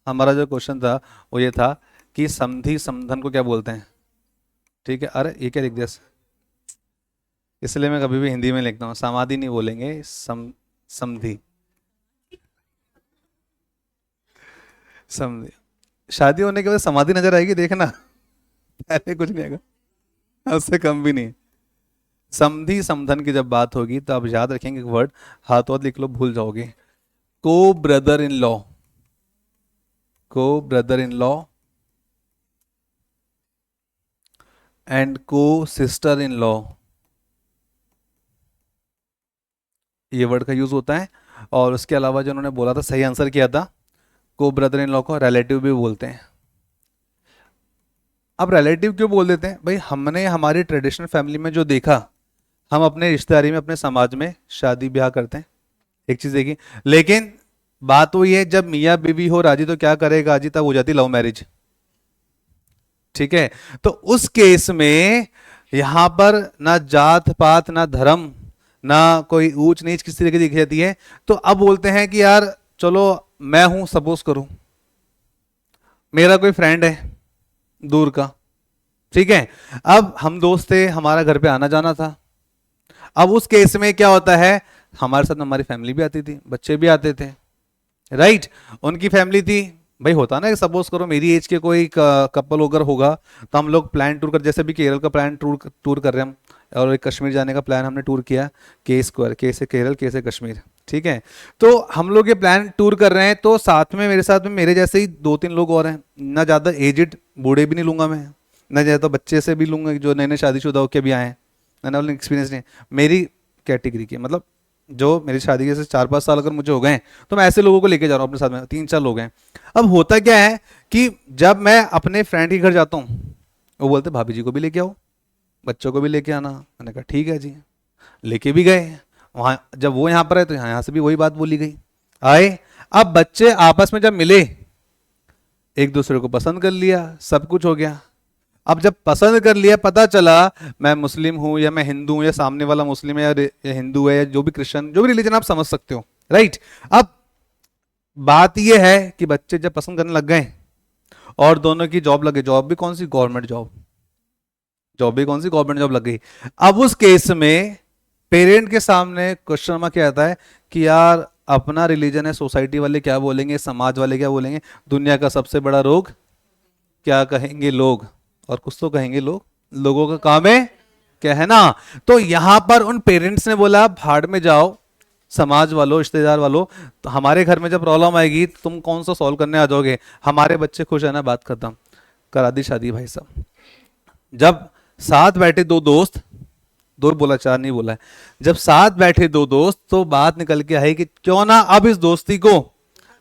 हमारा जो क्वेश्चन था वो ये था कि समधी समधन को क्या बोलते हैं। ठीक है, अरे ये क्या लिख दिया, इसलिए मैं कभी भी हिंदी में लिखता हूँ, समाधि नहीं बोलेंगे, समधी, समधी। शादी होने के बाद समाधि नजर आएगी देखना, पहले कुछ नहीं आएगा, उससे कम भी नहीं। समधी समधन की जब बात होगी तो आप याद रखेंगे वर्ड, हाथ हाथ लिख लो भूल जाओगे। को ब्रदर इन लॉ, को ब्रदर इन लॉ एंड को सिस्टर इन लॉ, ये वर्ड का यूज होता है। और उसके अलावा जो उन्होंने बोला था, सही आंसर किया था, को ब्रदर इन लॉ को रिलेटिव भी बोलते हैं। अब रिलेटिव क्यों बोल देते हैं भाई, हमने हमारी ट्रेडिशनल फैमिली में जो देखा, हम अपने रिश्तेदारी में अपने समाज में शादी ब्याह करते हैं, एक चीज देखी। लेकिन बात वही है, जब मियाँ बीवी हो राजी तो क्या करेगा जी, तब हो जाती लव मैरिज। ठीक है, तो उस केस में यहां पर ना जात पात ना धर्म ना कोई ऊंच नीच किसी तरीके की देखी जाती है। तो अब बोलते हैं कि यार चलो, मैं हूं सपोज करूं, मेरा कोई फ्रेंड है दूर का, ठीक है, अब हम दोस्त थे, हमारा घर पे आना जाना था। अब उस केस में क्या होता है, हमारे साथ हमारी फैमिली भी आती थी, बच्चे भी आते थे, राइट, उनकी फैमिली थी। भाई होता ना, सपोज करो मेरी एज के कोई कपल अगर होगा, तो हम लोग प्लान टूर कर, जैसे भी केरल का प्लान टूर कर रहे हैं हम, और एक कश्मीर जाने का प्लान हमने टूर किया, के स्क्वायर, के से केरल, के से कश्मीर, ठीक है। तो हम लोग ये प्लान टूर कर रहे हैं, तो साथ में मेरे जैसे ही 2-3 लोग और हैं, ना ज़्यादा एजिड बूढ़े भी नहीं लूंगा मैं, ना ज़्यादा बच्चे से भी लूंगा जो नए नए शादीशुदा होकर भी आए हैं, ना वाले एक्सपीरियंस नहीं, मेरी कैटेगरी के, मतलब जो मेरी शादी के से 4-5 साल अगर मुझे हो गए, तो मैं ऐसे लोगों को लेके जा रहा हूँ अपने साथ में, 3-4 लोग हैं। अब होता क्या है कि जब मैं अपने फ्रेंड के घर जाता हूँ, वो बोलते भाभी जी को भी लेके आओ, बच्चों को भी लेके आना। मैंने कहा ठीक है जी, लेके भी गए। वहाँ जब वो यहाँ पर है तो यहाँ से भी वही बात बोली गई, आए। अब बच्चे आपस में जब मिले, एक दूसरे को पसंद कर लिया, सब कुछ हो गया। अब जब पसंद कर लिया, पता चला मैं मुस्लिम हूं या मैं हिंदू हूं, या सामने वाला मुस्लिम है या हिंदू है, या जो भी क्रिश्चियन, जो भी रिलीजन आप समझ सकते हो, राइट। अब बात यह है कि बच्चे जब पसंद करने लग गए और दोनों की जॉब लगे, जॉब भी कौन सी, गवर्नमेंट जॉब, जॉब भी कौन सी, गवर्नमेंट जॉब लग गई। अब उस केस में पेरेंट के सामने क्वेश्चन क्या आता है कि यार अपना रिलीजन है, सोसाइटी वाले क्या बोलेंगे, समाज वाले क्या बोलेंगे, दुनिया का सबसे बड़ा रोग क्या कहेंगे लोग, और कुछ तो कहेंगे लोग, लोगों का काम है कहना। तो यहां पर उन पेरेंट्स ने बोला भाड़ में जाओ, समाज वालों, रिश्तेदार वालों, तो हमारे घर में जब प्रॉब्लम आएगी तुम कौन सा सॉल्व करने आ जाओगे, हमारे बच्चे खुश है ना, बात खत्म, करा दी शादी भाई साहब। जब साथ बैठे दो दोस्त, दो बोला, चार नहीं बोला है, जब साथ बैठे दो दोस्त, तो बात निकल के आई कि क्यों ना अब इस दोस्ती को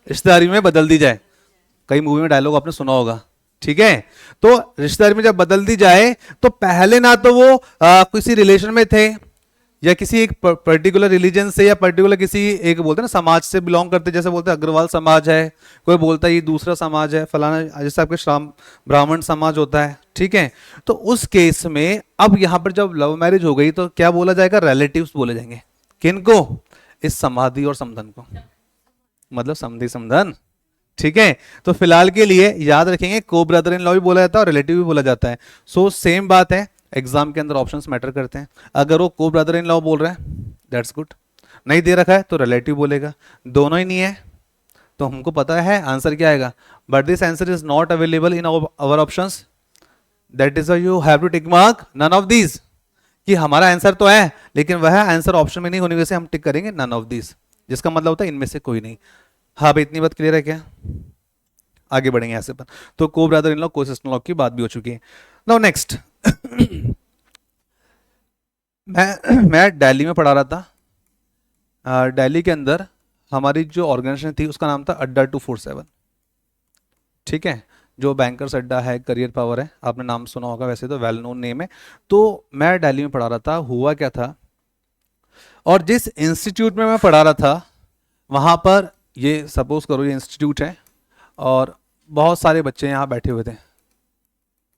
रिश्तेदारी में बदल दी जाए। कई मूवी में डायलॉग आपने सुना होगा, ठीक है। तो रिश्तेदारी में जब बदल दी जाए, तो पहले ना तो वो किसी रिलेशन में थे, या किसी एक पर्टिकुलर रिलीजन से, या पर्टिकुलर किसी एक बोलते हैं ना समाज से बिलोंग करते, जैसे बोलते हैं अग्रवाल समाज है, कोई बोलता है ये दूसरा समाज है, फलाना, जैसे आपके श्राम ब्राह्मण समाज होता है, ठीक है। तो उस केस में अब यहां पर जब लव मैरिज हो गई, तो क्या बोला जाएगा, रिलेटिव्स बोले जाएंगे, किनको? इस समाधि और समधन को, मतलब समधि समधन। ठीक है, तो फिलहाल के लिए याद रखेंगे को ब्रदर इन लॉ भी बोला जाता है और रिलेटिव भी बोला जाता है। सो सेम बात है, एग्जाम के अंदर ऑप्शंस मैटर करते हैं। अगर वो को ब्रदर इन लॉ बोल रहा है दैट्स गुड, नहीं दे रखा है तो रिलेटिव बोलेगा, दोनों ही नहीं है तो हमको पता है आंसर क्या आएगा। But this answer is not available in our options, that is you have to tick mark none of these, कि हमारा आंसर तो है लेकिन वह आंसर ऑप्शन में नहीं होने की वजह से हम टिक करेंगे नन ऑफ दीज, जिसका मतलब होता है इनमें से कोई नहीं। हाँ भाई, इतनी बात क्लियर है क्या? आगे बढ़ेंगे ऐसे पर। तो को ब्रदर इन लॉ को सिस्टर इन लॉ की बात भी हो चुकी है। नाउ नेक्स्ट मैं दिल्ली में पढ़ा रहा था। दिल्ली के अंदर हमारी जो ऑर्गेनाइजेशन थी उसका नाम था अड्डा 247। ठीक है, जो बैंकर्स अड्डा है, करियर पावर है, आपने नाम सुना होगा, वैसे तो वेल नोन नेम है। तो मैं दिल्ली में पढ़ा रहा था, हुआ क्या था, और जिस इंस्टीट्यूट में मैं पढ़ा रहा था वहाँ पर, ये सपोज करो ये इंस्टीट्यूट है और बहुत सारे बच्चे यहाँ बैठे हुए थे,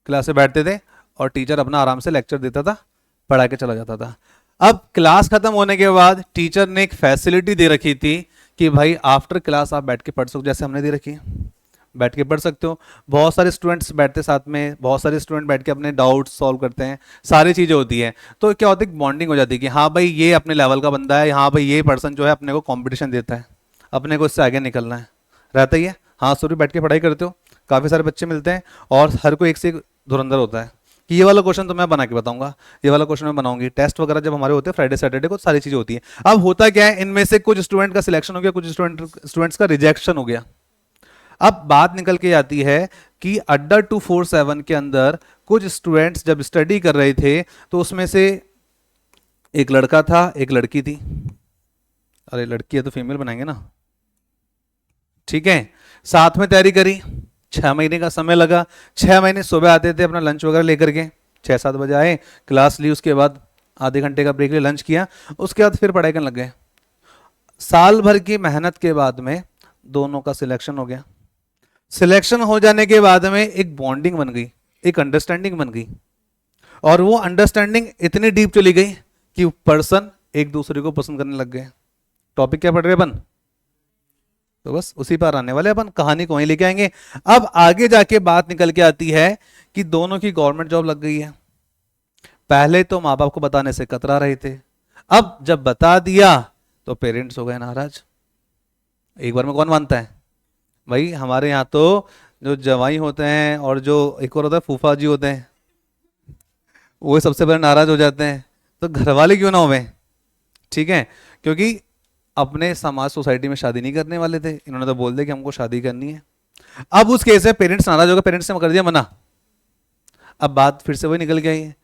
क्लास में बैठते थे और टीचर अपना आराम से लेक्चर देता था, पढ़ा के चला जाता था। अब क्लास खत्म होने के बाद टीचर ने एक फैसिलिटी दे रखी थी कि भाई आफ्टर क्लास आप बैठ के पढ़ सकते, जैसे हमने दे रखी है, बैठ के पढ़ सकते हो। बहुत सारे स्टूडेंट्स बैठते साथ में, बहुत सारे स्टूडेंट बैठ के अपने डाउट्स सॉल्व करते हैं, सारी चीज़ें होती हैं। तो क्या होती है, बॉन्डिंग हो जाती है कि हाँ भाई ये अपने लेवल का बंदा है, हाँ भाई ये पर्सन जो है अपने को कॉम्पिटिशन देता है, अपने को इससे आगे निकलना है, रहता ही है। हाँ सॉरी, बैठ के पढ़ाई करते हो, काफ़ी सारे बच्चे मिलते हैं और हर कोई एक से एक धुरंधर होता है कि ये वाला क्वेश्चन तो मैं बना के बताऊंगा, ये वाला क्वेश्चन मैं बनाऊंगी। टेस्ट वगैरह जब हमारे होते हैं फ्राइडे सैटरडे को, सारी चीज़ें होती है। अब होता क्या है, इनमें से कुछ स्टूडेंट का सिलेक्शन हो गया, कुछ स्टूडेंट्स का रिजेक्शन हो गया। अब बात निकल के आती है कि अड्डा 247 के अंदर कुछ स्टूडेंट्स जब स्टडी कर रहे थे तो उसमें से एक लड़का था, एक लड़की थी। अरे लड़की है तो फीमेल बनाएंगे ना, ठीक है। साथ में तैयारी करी, 6 महीने का समय लगा। 6 महीने सुबह आते थे अपना लंच वगैरह लेकर के, 6-7 बजे आए, क्लास ली, उसके बाद आधे घंटे का ब्रेक लिया, लंच किया, उसके बाद फिर पढ़ाई करने लग गए। साल भर की मेहनत के बाद में दोनों का सिलेक्शन हो गया। सिलेक्शन हो जाने के बाद में एक बॉन्डिंग बन गई, एक अंडरस्टैंडिंग बन गई, और वो अंडरस्टैंडिंग इतनी डीप चली गई कि पर्सन एक दूसरे को पसंद करने लग गए। टॉपिक क्या पढ़ रहे अपन, तो बस उसी पर आने वाले अपन, कहानी को वहीं लेके आएंगे। अब आगे जाके बात निकल के आती है कि दोनों की गवर्नमेंट जॉब लग गई है। पहले तो माँ बाप को बताने से कतरा रहे थे, अब जब बता दिया तो पेरेंट्स हो गए नाराज। एक बार में कौन मानता है भाई? हमारे यहाँ तो जो जवाई होते हैं और जो एक और होता है फूफा जी होते हैं, वो सबसे पहले नाराज हो जाते हैं। तो घर वाले क्यों ना होवे, ठीक है, क्योंकि अपने समाज सोसाइटी में शादी नहीं करने वाले थे, इन्होंने तो बोल दिया कि हमको शादी करनी है। अब उस केस में पेरेंट्स नाराज हो गए, पेरेंट्स ने कर दिया मना। अब बात फिर से वही निकल के आई है,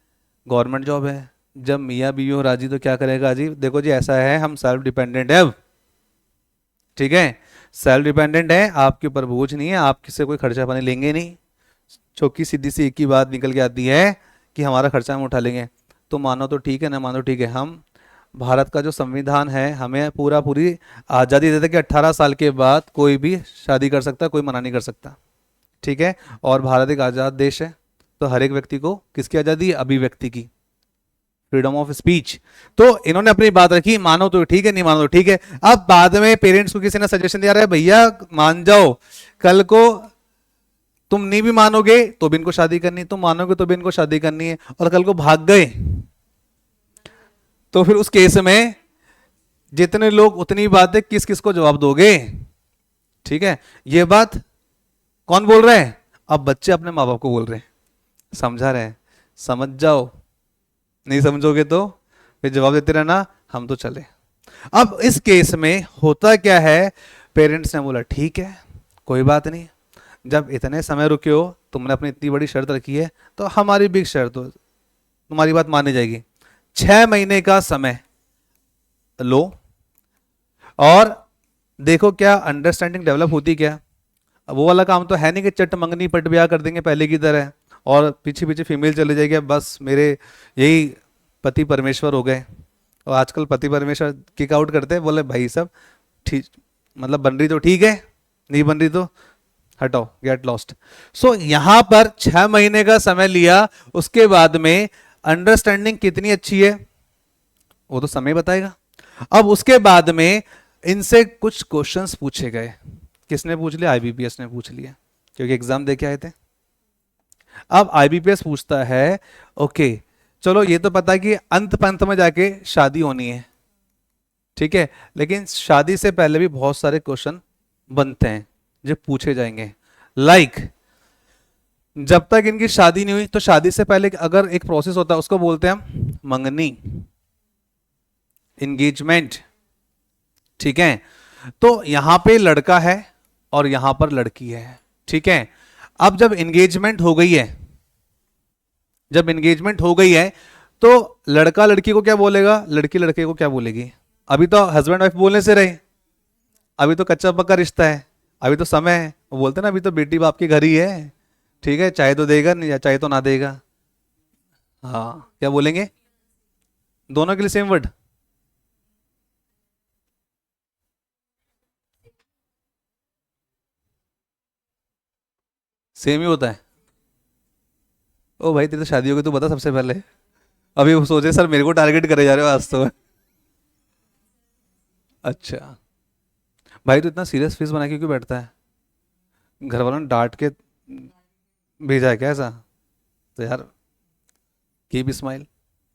गवर्नमेंट जॉब है, जब मियाँ बीवी हो राजी तो क्या करेगा जी, देखो जी ऐसा है, हम सेल्फ डिपेंडेंट है अब, ठीक है, सेल्फ डिपेंडेंट है, आपके ऊपर बोझ नहीं है, आप किससे कोई खर्चा पानी लेंगे नहीं। चौकी सीधी सी एक ही बात निकल के आती है कि हमारा खर्चा हम उठा लेंगे। तो मानो तो ठीक है, ना मानो ठीक है, हम भारत का जो संविधान है हमें पूरी आज़ादी देता है कि 18 साल के बाद कोई भी शादी कर सकता है, कोई मना नहीं कर सकता, ठीक है। और भारत एक आज़ाद देश है, तो हर एक व्यक्ति को किसकी आज़ादी है, अभिव्यक्ति की, फ्रीडम ऑफ स्पीच। तो इन्होंने अपनी बात रखी, मानो तो ठीक है, नहीं मानो तो ठीक है। अब बाद में पेरेंट्स को किसी ने सजेशन दिया, रहा है भैया मान जाओ, कल को तुम नहीं भी मानोगे तो भी इनको शादी करनी है, तुम मानोगे तो भी इनको शादी करनी है, और कल को भाग गए तो फिर उस केस में जितने लोग उतनी बातें, किस किस को जवाब दोगे, ठीक है। ये बात कौन बोल रहे हैं? अब बच्चे अपने माँ बाप को बोल रहे हैं, समझा रहे हैं, समझ जाओ, नहीं समझोगे तो फिर जवाब देते रहना, हम तो चले। अब इस केस में होता क्या है, पेरेंट्स ने बोला ठीक है कोई बात नहीं, जब इतने समय रुके हो, तुमने अपनी इतनी बड़ी शर्त रखी है, तो हमारी भी शर्त हो, तुम्हारी बात मानी जाएगी। 6 महीने का समय लो और देखो क्या अंडरस्टैंडिंग डेवलप होती क्या। वो वाला काम तो है नहीं कि चट मंगनी पट ब्याह कर देंगे पहले की तरह और पीछे पीछे फीमेल चले जाएगी, बस मेरे यही पति परमेश्वर हो गए। और आजकल पति परमेश्वर किक आउट करते हैं, बोले भाई सब ठीक, मतलब बन रही तो ठीक है, नहीं बन रही तो हटाओ, गेट लॉस्ट। सो यहां पर 6 महीने का समय लिया, उसके बाद में अंडरस्टैंडिंग कितनी अच्छी है वो तो समय बताएगा। अब उसके बाद में इनसे कुछ क्वेश्चंस पूछे गए। किसने पूछ लिया? आईबीपीएस ने पूछ लिया, क्योंकि एग्जाम दे के आए थे। अब आईबीपीएस पूछता है, ओके चलो ये तो पता है कि अंत पंत में जाके शादी होनी है, ठीक है, लेकिन शादी से पहले भी बहुत सारे क्वेश्चन बनते हैं जो पूछे जाएंगे। लाइक जब तक इनकी शादी नहीं हुई तो शादी से पहले अगर एक प्रोसेस होता है उसको बोलते हैं हम मंगनी, इंगेजमेंट, ठीक है। तो यहां पे लड़का है और यहां पर लड़की है, ठीक है। अब जब एंगेजमेंट हो गई है, जब एंगेजमेंट हो गई है तो लड़का लड़की को क्या बोलेगा, लड़की लड़के को क्या बोलेगी? अभी तो हस्बैंड वाइफ बोलने से रहे, अभी तो कच्चा पक्का रिश्ता है, अभी तो समय है। वो बोलते हैं ना अभी तो बेटी बाप के घर ही है, ठीक है, चाहे तो देगा नहीं या चाहे तो ना देगा। हाँ क्या बोलेंगे? दोनों के लिए सेम वर्ड? सेम ही होता है। ओ भाई तेरी तो शादी हो गई, तू बता सबसे पहले। अभी वो सोचे सर मेरे को टारगेट करे जा रहे हो आज तो। अच्छा भाई तो इतना सीरियस फेस बना के क्यों बैठता है? घर वालों ने डांट के भेजा है क्या ऐसा? तो यार कीप स्माइल,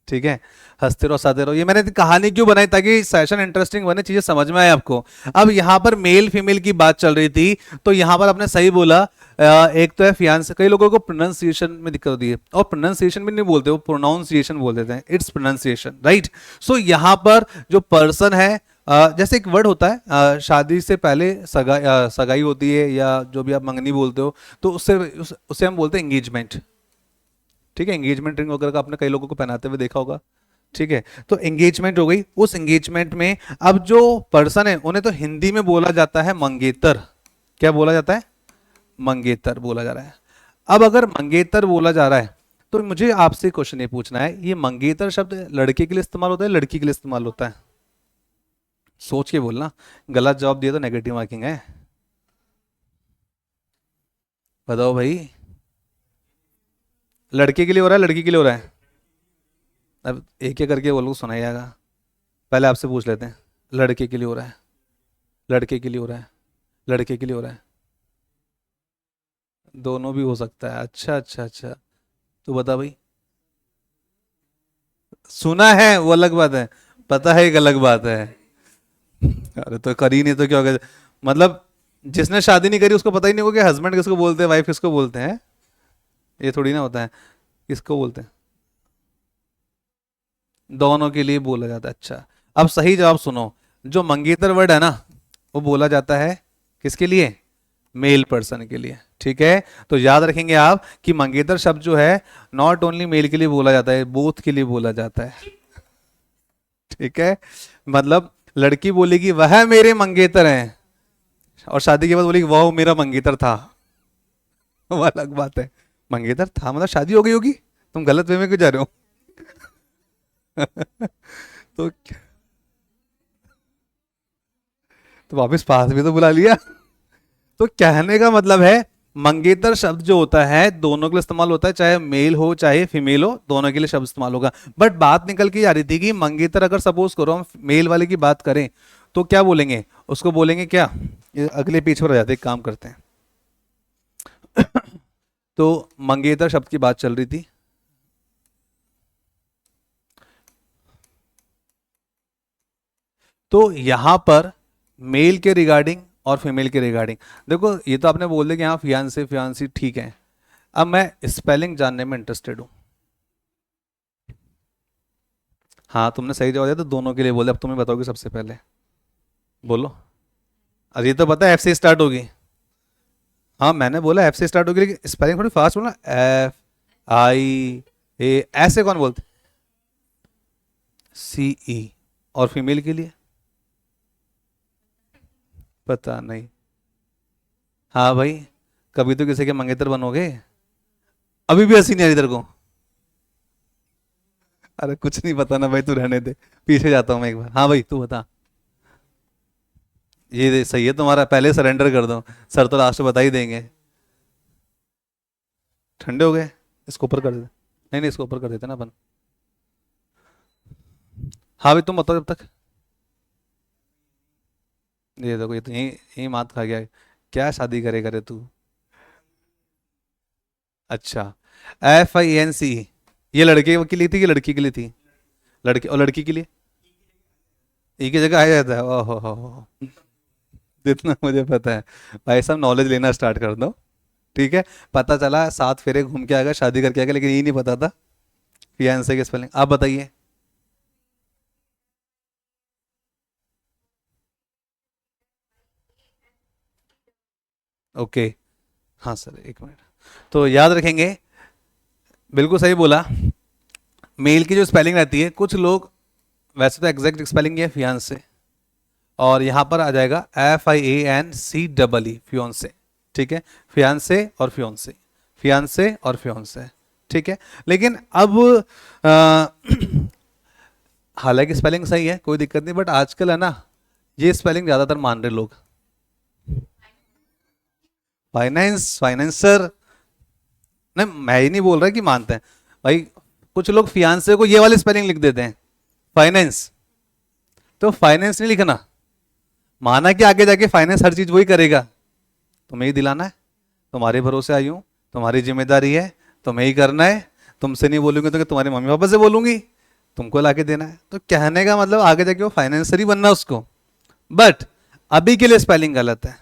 ठीक है, हंसते रहो हंसाते रहो। ये मैंने कहानी क्यों बनाई? ताकि सेशन इंटरेस्टिंग बने, चीजें समझ में आए आपको। अब यहाँ पर मेल फीमेल की बात चल रही थी, तो यहाँ पर आपने सही बोला। एक तो है फियांसे, कई लोगों को प्रोनाउंसिएशन में दिक्कत होती है, और प्रोनाउंसिएशन भी नहीं बोलते, वो प्रोनाउंसिएशन बोल देते हैं, इट्स प्रोनाउंसिएशन, राइट। सो यहाँ पर जो पर्सन है, जैसे एक वर्ड होता है, शादी से पहले सगाई होती है, या जो भी आप मंगनी बोलते हो, तो उससे हम बोलते हैं एंगेजमेंट, ठीक है। एंगेजमेंट रिंग वगैरह का आपने कई लोगों को पहनाते हुए देखा होगा, ठीक है। तो एंगेजमेंट हो गई, उस एंगेजमेंट में अब जो पर्सन है उन्हें तो हिंदी में बोला जाता है मंगेतर। क्या बोला जाता है? मंगेतर बोला जा रहा है। अब अगर मंगेतर बोला जा रहा है तो मुझे आपसे क्वेश्चन ये पूछना है, ये मंगेतर शब्द लड़के के लिए इस्तेमाल होता है, लड़की के लिए इस्तेमाल होता है? सोच के बोलना, गलत जवाब दिया तो नेगेटिव मार्किंग है। बताओ भाई। लड़के के लिए हो रहा है, लड़की के लिए हो रहा है? अब एक एक करके बोलो, सुनाई जाएगा। पहले आपसे पूछ लेते हैं, लड़के के लिए हो रहा है, लड़के के लिए हो रहा है, लड़के के लिए हो रहा है? दोनों भी हो सकता है, अच्छा अच्छा अच्छा। तो बता भाई। सुना है वो अलग बात है, पता है एक अलग बात है। अरे तो करी नहीं तो क्या हो गया? मतलब जिसने शादी नहीं करी उसको पता ही नहीं होगा कि हस्बैंड किसको बोलते हैं, वाइफ किसको बोलते हैं। ये थोड़ी ना होता है, किसको बोलते हैं? दोनों के लिए बोला जाता है, अच्छा। अब सही जवाब सुनो, जो मंगेतर वर्ड है ना, वो बोला जाता है किसके लिए? मेल पर्सन के लिए, ठीक है। तो याद रखेंगे आप कि मंगेतर शब्द जो है नॉट ओनली मेल के लिए बोला जाता है, बोथ के लिए बोला जाता है, ठीक है। मतलब लड़की बोलेगी वह मेरे मंगेतर हैं, और शादी के बाद बोलेगी वह मेरा मंगेतर था। वो अलग बात है। मंगेतर था मतलब शादी हो गई होगी, तुम गलत वे में क्यों जा रहे हो? तो वापस पास भी तो बुला लिया। तो कहने का मतलब है मंगेतर शब्द जो होता है दोनों के लिए इस्तेमाल होता है, चाहे मेल हो चाहे फीमेल हो, दोनों के लिए शब्द इस्तेमाल होगा। बट बात निकल के आ रही थी कि मंगेतर अगर सपोज करो हम मेल वाले की बात करें तो क्या बोलेंगे? उसको बोलेंगे क्या? ये अगले पेज पर आ जाते हैं, एक काम करते हैं। तो मंगेतर शब्द की बात चल रही थी। तो यहां पर मेल के रिगार्डिंग और फीमेल के रिगार्डिंग, देखो ये तो आपने बोल दिया कि हाँ फियांसे फियांसी ठीक है। अब मैं स्पेलिंग जानने में इंटरेस्टेड हूँ। हाँ तुमने सही जवाब दिया, तो दोनों के लिए बोले। अब तुम्हें बताओगे सबसे पहले, बोलो। अरे ये तो पता है एफ से स्टार्ट होगी। हाँ मैंने बोला एफ से स्टार्ट होगी, लेकिन स्पेलिंग थोड़ी फास्ट बोलना। एफ आई ए, ऐसे कौन बोलते? सी ई। और फीमेल के लिए? पता नहीं। हाँ भाई, कभी तो किसी के मंगेतर बनोगे। अभी भी हंसी नहीं आ रही तेरे को? अरे कुछ नहीं पता ना भाई, तू रहने दे, पीछे जाता हूँ मैं एक बार। हाँ भाई तू बता। सही है तुम्हारा, पहले सरेंडर कर दो, सर तो लास्ट में बता ही देंगे। ठंडे हो गए? इसको ऊपर कर देते। नहीं नहीं, इसको ऊपर कर देते ना अपन। हाँ भाई तुम बताओ जब तक। ये देखो, ये तो यही यही मात खा गया है। क्या शादी करे करे तू? अच्छा, FINC, ये लड़के के लिए थी कि लड़की के लिए थी? लड़के और लड़की के लिए एक ही जगह आ जाता है, ओहो हो। जितना मुझे पता है, भाई साहब नॉलेज लेना स्टार्ट कर दो। ठीक है, पता चला 7 फेरे घूम के आएगा, शादी करके आएगा, लेकिन यही नहीं पता था फियांसे की स्पेलिंग। आप बताइए। ओके, हाँ सर, एक मिनट। तो याद रखेंगे, बिल्कुल सही बोला। मेल की जो स्पेलिंग रहती है, कुछ लोग, वैसे तो एग्जैक्ट स्पेलिंग ये है फियांसे, और यहाँ पर आ जाएगा FIANCEE, फियोंसे। ठीक है, फियांसे और फियोंसे, फियांसे और फियोंसे। ठीक है, लेकिन अब अ, हालांकि स्पेलिंग सही है, कोई दिक्कत नहीं, बट आजकल है ना, ये स्पेलिंग ज्यादातर मान रहे लोग। Finance, financer. नहीं, मैं ही नहीं बोल रहा कि मानते हैं भाई। कुछ लोग फियांसे को ये वाली स्पेलिंग लिख देते हैं, फाइनेंस। तो फाइनेंस नहीं लिखना, माना कि आगे जाके फाइनेंस हर चीज वही करेगा। तुम्हें ही दिलाना है, तुम्हारे भरोसे आई हूं, तुम्हारी जिम्मेदारी है, तुम्हें ही करना है। तुमसे नहीं बोलूंगी तो तुम्हारे मम्मी पापा से बोलूंगी, तुमको लाके देना है। तो कहने का मतलब आगे जाके वो फाइनेंसर ही बनना उसको। बट अभी के लिए स्पेलिंग गलत है,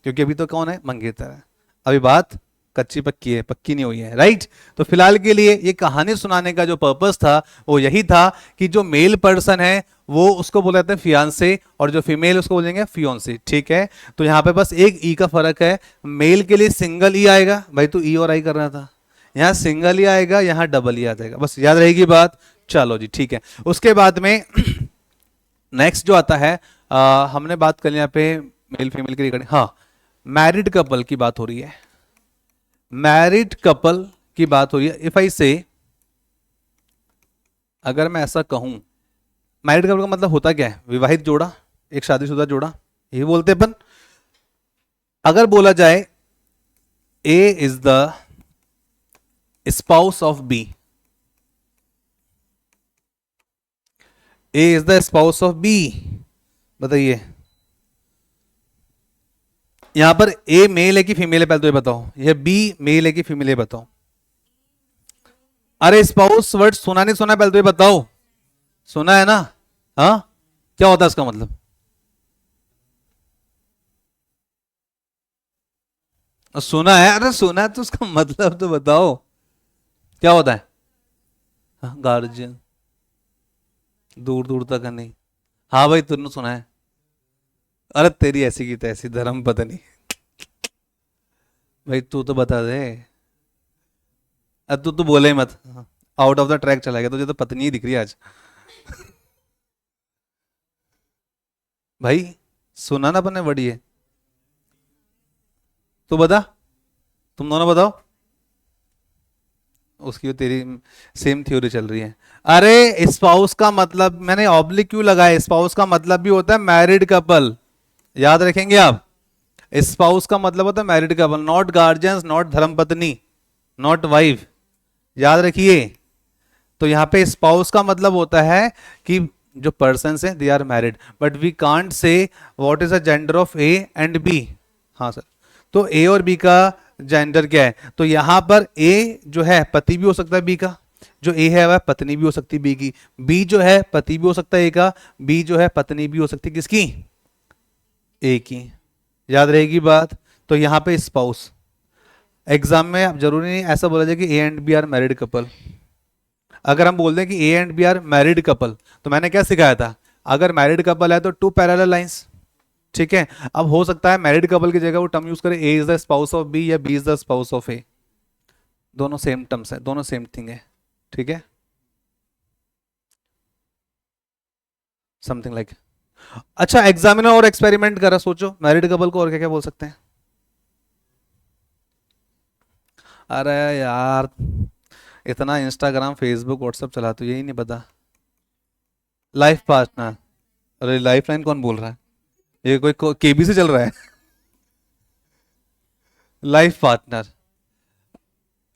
क्योंकि अभी तो कौन है, मंगेतर है। अभी बात कच्ची पक्की है, पक्की नहीं हुई है, राइट। तो फिलहाल के लिए ये कहानी सुनाने का जो पर्पस था वो यही था कि जो मेल पर्सन है वो उसको बोले जाते हैं फियांसे, और जो फीमेल उसको बोलेंगे फियोंसी। ठीक है, तो यहाँ पे बस एक ई का फर्क है। मेल के लिए सिंगल ई आएगा, भाई तू ई और आई कर रहा था, यहाँ सिंगल ई आएगा, यहाँ डबल ई आ जाएगा, बस याद रहेगी बात। चलो जी, ठीक है। उसके बाद में नेक्स्ट जो आता है, हमने बात कर ली यहाँ पे मेल फीमेल की रिगार्डिंग। हाँ, मैरिड कपल की बात हो रही है, मैरिड कपल की बात हो रही है। इफ आई से, अगर मैं ऐसा कहूं, मैरिड कपल का मतलब होता क्या है, विवाहित जोड़ा, एक शादीशुदा जोड़ा, ये बोलते हैं अपन। अगर बोला जाए A is the spouse of B, A is the spouse of B, बताइए यहां पर ए मेल है कि फीमेल है, पहले तो ये बताओ। ये बी मेल है कि फीमेल है, बताओ। अरे स्पाउस वर्ड सुना नहीं सुना, पहले तो ये बताओ। सुना है ना? हाँ, क्या होता है इसका मतलब? सुना है, अरे सुना है तो उसका मतलब तो बताओ, क्या होता है? गार्जियन, दूर दूर तक है नहीं। हाँ भाई, तूने सुना है। अरे तेरी ऐसी की तैसी धर्म पत्नी, भाई तू तो बता दे। अब तू बोले ही मत, आउट ऑफ द ट्रैक चला गया, तुझे तो पत्नी ही दिख रही है आज। भाई सुना ना अपने बड़ी है, तू बता, तुम दोनों बताओ। उसकी और तेरी सेम थ्योरी चल रही है। अरे स्पाउस का मतलब, मैंने ऑब्लिक क्यों लगाया, स्पाउस का मतलब भी होता है मैरिड कपल, याद रखेंगे आप। स्पाउस का मतलब होता है married couple, not guardians, not धर्मपत्नी, नॉट वाइफ, याद रखिए। तो यहाँ पे स्पाउस का मतलब होता है कि जो पर्सन है they are married, but we can't say what is the gender of A and B. हाँ सर, तो ए और बी का जेंडर क्या है? तो यहां पर ए जो है पति भी हो सकता है बी का, जो ए है वह पत्नी भी हो सकती है बी की, बी जो है पति भी हो सकता है ए का, बी जो है पत्नी भी हो सकती है किसकी, ए की। याद रहेगी बात। तो यहां पे स्पाउस, एग्जाम में अब जरूरी नहीं ऐसा बोला जाए कि A and B are married couple. अगर हम बोल दें कि A and B are married couple, तो मैंने क्या सिखाया था, अगर मैरिड कपल है तो टू पैरेलल लाइंस। ठीक है, अब हो सकता है मैरिड कपल की जगह वो टर्म यूज करे A is the spouse of B या B is the spouse of A, दोनों सेम टर्म्स है, दोनों सेम थिंग है। ठीक है, समथिंग लाइक। अच्छा, एग्जामिनर और एक्सपेरिमेंट करा, सोचो मैरिड कपल को और क्या क्या बोल सकते हैं। अरे यार, इतना इंस्टाग्राम फेसबुक व्हाट्सएप चला तो यही नहीं पता। लाइफ पार्टनर, अरे लाइफ लाइन कौन बोल रहा है, ये कोई केबी से चल रहा है। लाइफ पार्टनर,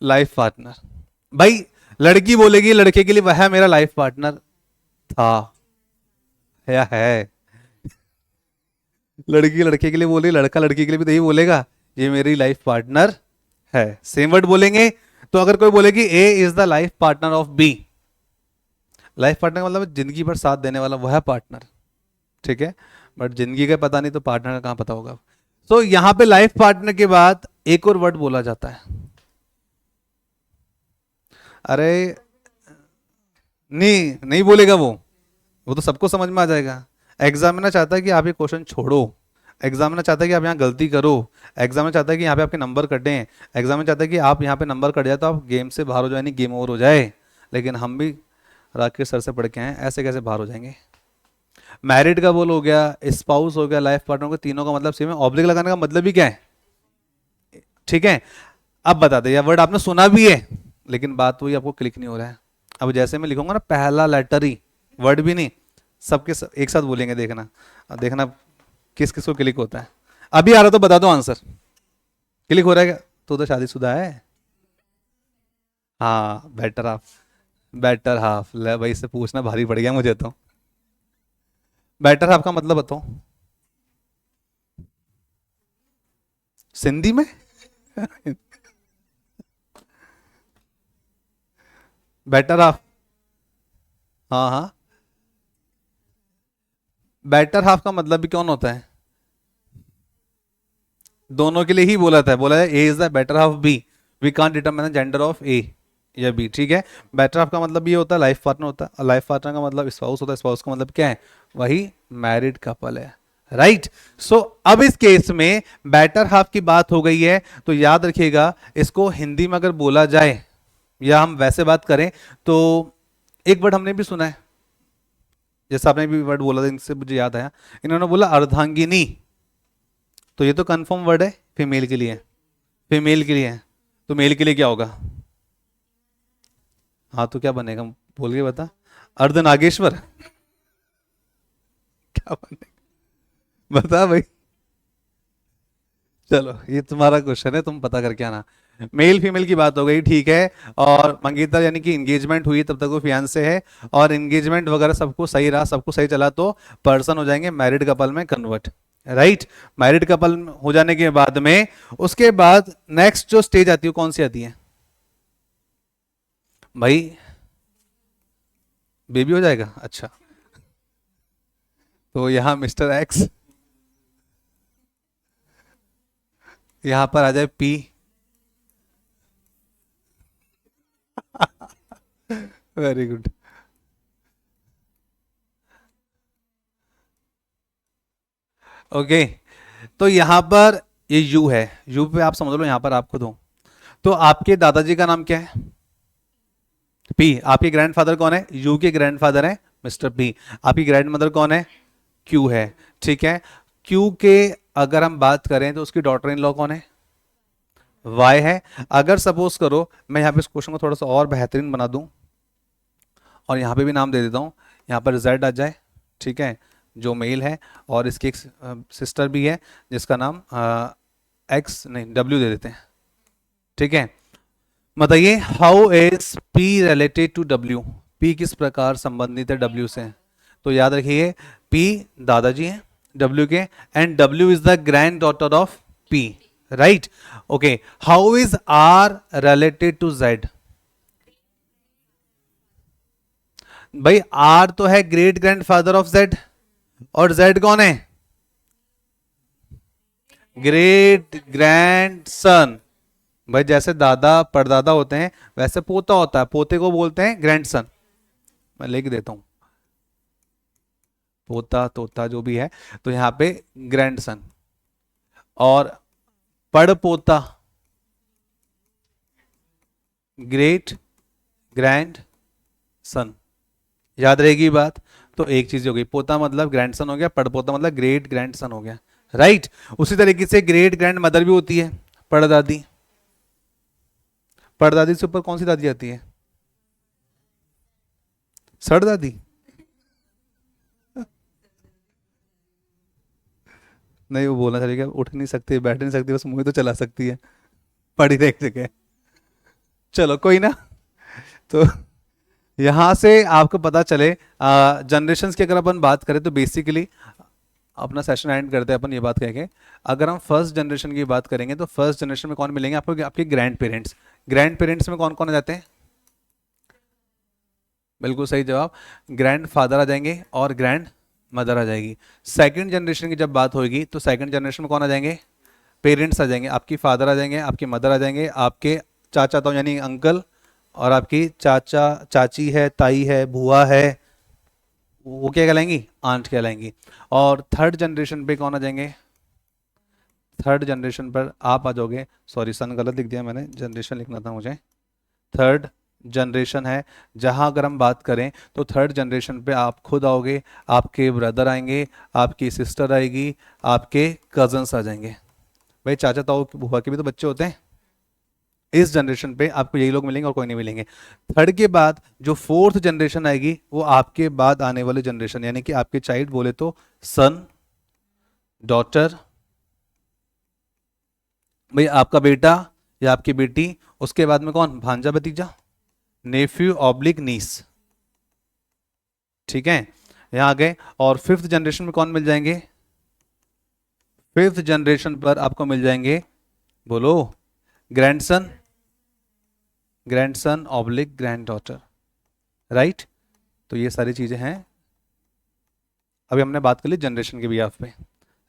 लाइफ पार्टनर, भाई लड़की बोलेगी लड़के के लिए वह मेरा लाइफ पार्टनर था या है। लड़की लड़के के लिए बोले, लड़का लड़की के लिए भी तो यही बोलेगा, ये मेरी लाइफ पार्टनर है, सेम वर्ड बोलेंगे। तो अगर कोई बोले कि A is the life partner of B, life partner का मतलब जिंदगी भर साथ देने वाला वो है पार्टनर, ठीक है। बट जिंदगी का पता नहीं तो पार्टनर का कहाँ पता होगा। तो यहां पे लाइफ पार्टनर के बाद एक और वर्ड बोला जाता है। अरे नहीं, नहीं बोलेगा वो तो सबको समझ में आ जाएगा। एग्जामिनर चाहता है कि आप ये क्वेश्चन छोड़ो, एग्जामिनर चाहता है कि आप यहाँ गलती करो, एग्जामिनर चाहता है कि यहाँ पे आपके नंबर कटें, एग्जामिनर चाहता है कि आप यहाँ पे नंबर कट जाए तो आप गेम से बाहर हो जाए, नहीं गेम ओवर हो जाए। लेकिन हम भी राकेश सर से पढ़ के आए, ऐसे कैसे बाहर हो जाएंगे। मैरिड का बोल हो गया, स्पाउस हो गया, लाइफ पार्टनर को, तीनों का मतलब सेम है। ऑब्लिक लगाने का मतलब भी क्या है, ठीक है। अब बता दे, यह वर्ड आपने सुना भी है लेकिन बात वही आपको क्लिक नहीं हो रहा है। अब जैसे मैं लिखूंगा ना पहला लेटर ही, वर्ड भी नहीं, सबके सब एक साथ बोलेंगे, देखना। अब देखना किस किस को क्लिक होता है। अभी आ रहा तो बता दो आंसर, क्लिक हो रहा है क्या? तो शादीशुदा है। हाँ बेटर हाफ, बेटर हाफ, ले भाई से पूछना भारी पड़ गया मुझे तो। बेटर हाफ का मतलब बताओ सिंधी में। बेटर हाफ, हाँ हाँ, बेटर हाफ का मतलब भी कौन होता है? दोनों के लिए ही बोला था, बोला है A is the better half B, we can't determine the gender of A या बी, ठीक है। बेटर हाफ का मतलब ये होता है लाइफ पार्टनर होता है, लाइफ पार्टनर का मतलब स्पाउस होता है, स्पाउस का मतलब क्या है? वही मैरिड कपल है, राइट। सो अब इस केस में बेटर हाफ की बात हो गई है, तो याद रखिएगा इसको हिंदी में अगर बोला जाए या हम वैसे बात करें तो एक वर्ड हमने भी सुना है, जैसा आपने भी वर्ड बोला था, इनसे मुझे याद आया, इन्होंने बोला अर्धांगिनी। तो ये तो कंफर्म वर्ड है फीमेल के लिए, फीमेल के लिए है। तो मेल के लिए क्या होगा? हाँ तो क्या बनेगा, बोल के बता। अर्धनागेश्वर। क्या बनेगा बता भाई। चलो ये तुम्हारा क्वेश्चन है, तुम पता करके आना। मेल फीमेल की बात हो गई, ठीक है। और मंगेतर यानी कि इंगेजमेंट हुई तब तक वो फियांसे है, और इंगेजमेंट वगैरह सबको सही रहा, सबको सही चला तो पर्सन हो जाएंगे मैरिड कपल में कन्वर्ट, राइट। मैरिड कपल हो जाने के बाद में उसके बाद नेक्स्ट जो स्टेज आती है कौन सी आती है भाई? बेबी हो जाएगा, अच्छा। तो यहाँ मिस्टर एक्स, यहाँ पर आ जाए पी। Very good. ओके, तो यहाँ पर ये यू है, यू पे आप समझ लो, यहाँ पर आप खुद हो। तो आपके दादाजी का नाम क्या है? पी। आपके ग्रैंडफादर कौन है? यू के ग्रैंडफादर है मिस्टर पी। आपकी ग्रैंड मदर कौन है? क्यू है, ठीक है। क्यू के अगर हम बात करें तो उसकी डॉटर इन लॉ कौन है? वाई है। अगर सपोज करो मैं यहाँ पे इस क्वेश्चन को थोड़ा सा और बेहतरीन बना दूं और यहाँ पे भी नाम दे देता हूँ, यहाँ पर जेड आ जाए, ठीक है, जो मेल है, और इसकी एक सिस्टर भी है जिसका नाम एक्स नहीं डब्ल्यू दे देते हैं, ठीक है। बताइए how is P related to W, P किस प्रकार संबंधित है डब्ल्यू से? तो याद रखिए पी दादाजी हैं डब्ल्यू के, and W is the granddaughter of P, right. Okay, how is R related to Z? भाई आर तो है ग्रेट ग्रैंडफादर ऑफ जेड, और जेड कौन है? Great grandson. भाई जैसे दादा परदादा होते हैं वैसे पोता होता है, पोते को बोलते हैं ग्रैंडसन। मैं लिख देता हूं, पोता तोता जो भी है, तो यहां पे ग्रैंडसन, और पड़ पोता ग्रेट ग्रैंड सन। याद रहेगी बात। तो एक चीज हो गई, पोता मतलब ग्रैंडसन हो गया, पड़ पोता मतलब ग्रेट ग्रैंडसन हो गया, राइट। उसी तरीके से ग्रेट ग्रैंड मदर भी होती है, पड़दादी। पड़दादी से ऊपर कौन सी दादी आती है? सड़दादी। नहीं वो बोलना चाहिए, उठ नहीं सकती, बैठ नहीं सकती, बस मुंह तो चला सकती है, पड़ी रह एक जगह। चलो कोई ना। तो यहां से आपको पता चले जनरेशंस की अगर अपन बात करें तो बेसिकली अपना सेशन एंड करते हैं अपन ये बात कह के। अगर हम फर्स्ट जनरेशन की बात करेंगे तो फर्स्ट जनरेशन में कौन मिलेंगे आपको, आपके ग्रैंड पेरेंट्स। ग्रैंड पेरेंट्स में कौन कौन आ जाते हैं, बिल्कुल सही जवाब, ग्रैंड फादर आ जाएंगे और ग्रैंड मदर आ जाएगी। सेकंड जनरेशन की जब बात होगी तो सेकंड जनरेशन में कौन आ जाएंगे, पेरेंट्स आ जाएंगे, आपकी फादर आ जाएंगे, आपकी मदर आ जाएंगे, आपके चाचा तो यानी अंकल, और आपकी चाचा चाची है, ताई है, बुआ है, वो क्या कहलाएंगी, आंट कहलाएंगी। और थर्ड जनरेशन पे कौन आ जाएंगे, थर्ड जनरेशन पर आप आ जाओगे, सॉरी सन गलत लिख दिया मैंने, जनरेशन लिखना था मुझे। थर्ड जनरेशन है जहां अगर हम बात करें तो थर्ड जनरेशन पे आप खुद आओगे, आपके ब्रदर आएंगे, आपकी सिस्टर आएगी, आपके कजन्स आ जाएंगे। भाई चाचा ताऊ बुआ के भी तो बच्चे होते हैं। इस जनरेशन पे आपको यही लोग मिलेंगे और कोई नहीं मिलेंगे। थर्ड के बाद जो फोर्थ जनरेशन आएगी वो आपके बाद आने वाले जनरेशन, यानी कि आपके चाइल्ड बोले तो सन, डॉटर, भाई आपका बेटा या आपकी बेटी, उसके बाद में कौन, भांजा भतीजा, नेफ्यू ऑब्लिक नीस, ठीक है, यहां आ गए। और फिफ्थ जनरेशन में कौन मिल जाएंगे, फिफ्थ जनरेशन पर आपको मिल जाएंगे, बोलो, grandson, grandson oblique grand daughter, right. तो ये सारी चीजें हैं, अभी हमने बात कर ली जनरेशन के बिहाफ पे,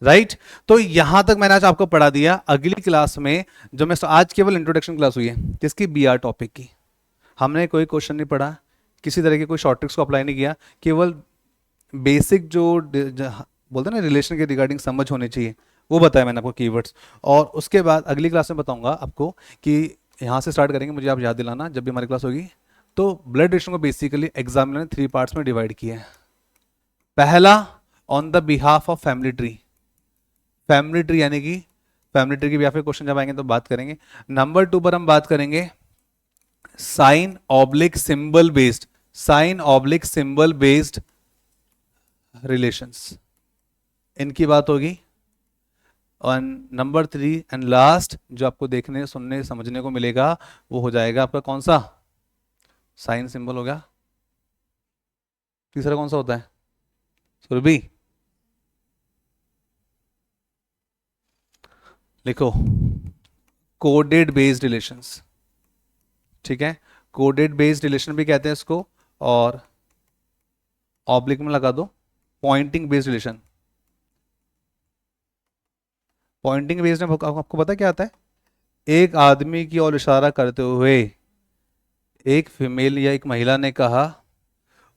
राइट। तो यहां तक मैंने आज आपको पढ़ा दिया। अगली क्लास में जो मैं आज केवल इंट्रोडक्शन क्लास हुई है किसकी, बी आर टॉपिक की, हमने कोई क्वेश्चन नहीं पढ़ा, किसी तरह के कोई शॉर्ट ट्रिक्स को अप्लाई नहीं किया, केवल बेसिक जो बोलते हैं ना रिलेशन के रिगार्डिंग समझ होनी चाहिए वो बताया मैंने आपको, कीवर्ड्स। और उसके बाद अगली क्लास में बताऊंगा आपको कि यहाँ से स्टार्ट करेंगे, मुझे आप याद दिलाना जब भी हमारी क्लास होगी। तो ब्लड रिलेशन को बेसिकली एग्जामिनर ने 3 पार्ट्स में डिवाइड किया है। पहला, on the behalf of family tree, family tree यानी कि फैमिली ट्री के बिहाफ पे क्वेश्चन जब आएंगे तो बात करेंगे। नंबर 2 पर हम बात करेंगे sign oblique symbol based, sign oblique symbol based relations, इनकी बात होगी। और नंबर 3 एंड लास्ट जो आपको देखने सुनने समझने को मिलेगा वो हो जाएगा आपका कौन सा, साइन सिंबल हो गया। तीसरा कौन सा होता है, सुरभि लिखो, कोडेड बेस्ड रिलेशंस, ठीक है, कोडेड बेस्ड रिलेशन भी कहते हैं इसको, और ऑब्लिक में लगा दो pointing based relation. Pointing based में आपको पता क्या आता है, एक आदमी की ओर इशारा करते हुए एक फीमेल या एक महिला ने कहा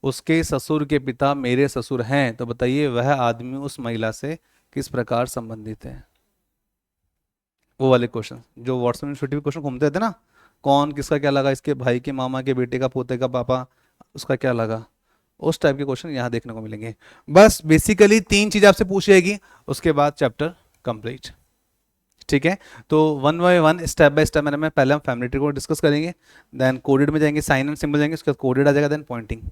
उसके ससुर के पिता मेरे ससुर हैं, तो बताइए वह आदमी उस महिला से किस प्रकार संबंधित है। वो वाले क्वेश्चन जो व्हाट्सएप में छोटे क्वेश्चन घूमते थे ना, कौन किसका क्या लगा, इसके भाई के मामा के बेटे का पोते का पापा उसका क्या लगा, उस टाइप के क्वेश्चन यहाँ देखने को मिलेंगे। बस बेसिकली 3 चीज आपसे पूछ जाएगी, उसके बाद चैप्टर कंप्लीट, ठीक है। तो one by one step by step मैंने पहले हम फैमिली ट्री को डिस्कस करेंगे, देन कोडेड में जाएंगे, साइन एंड सिंबल जाएंगे, उसके बाद कोडेड आ जाएगा, देन पॉइंटिंग,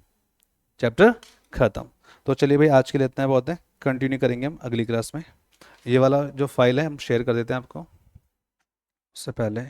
चैप्टर खत्म। तो चलिए भाई आज के लिए इतना है, बहुत है, कंटिन्यू करेंगे हम अगली क्लास में। ये वाला जो फाइल है हम शेयर कर देते हैं आपको, उससे पहले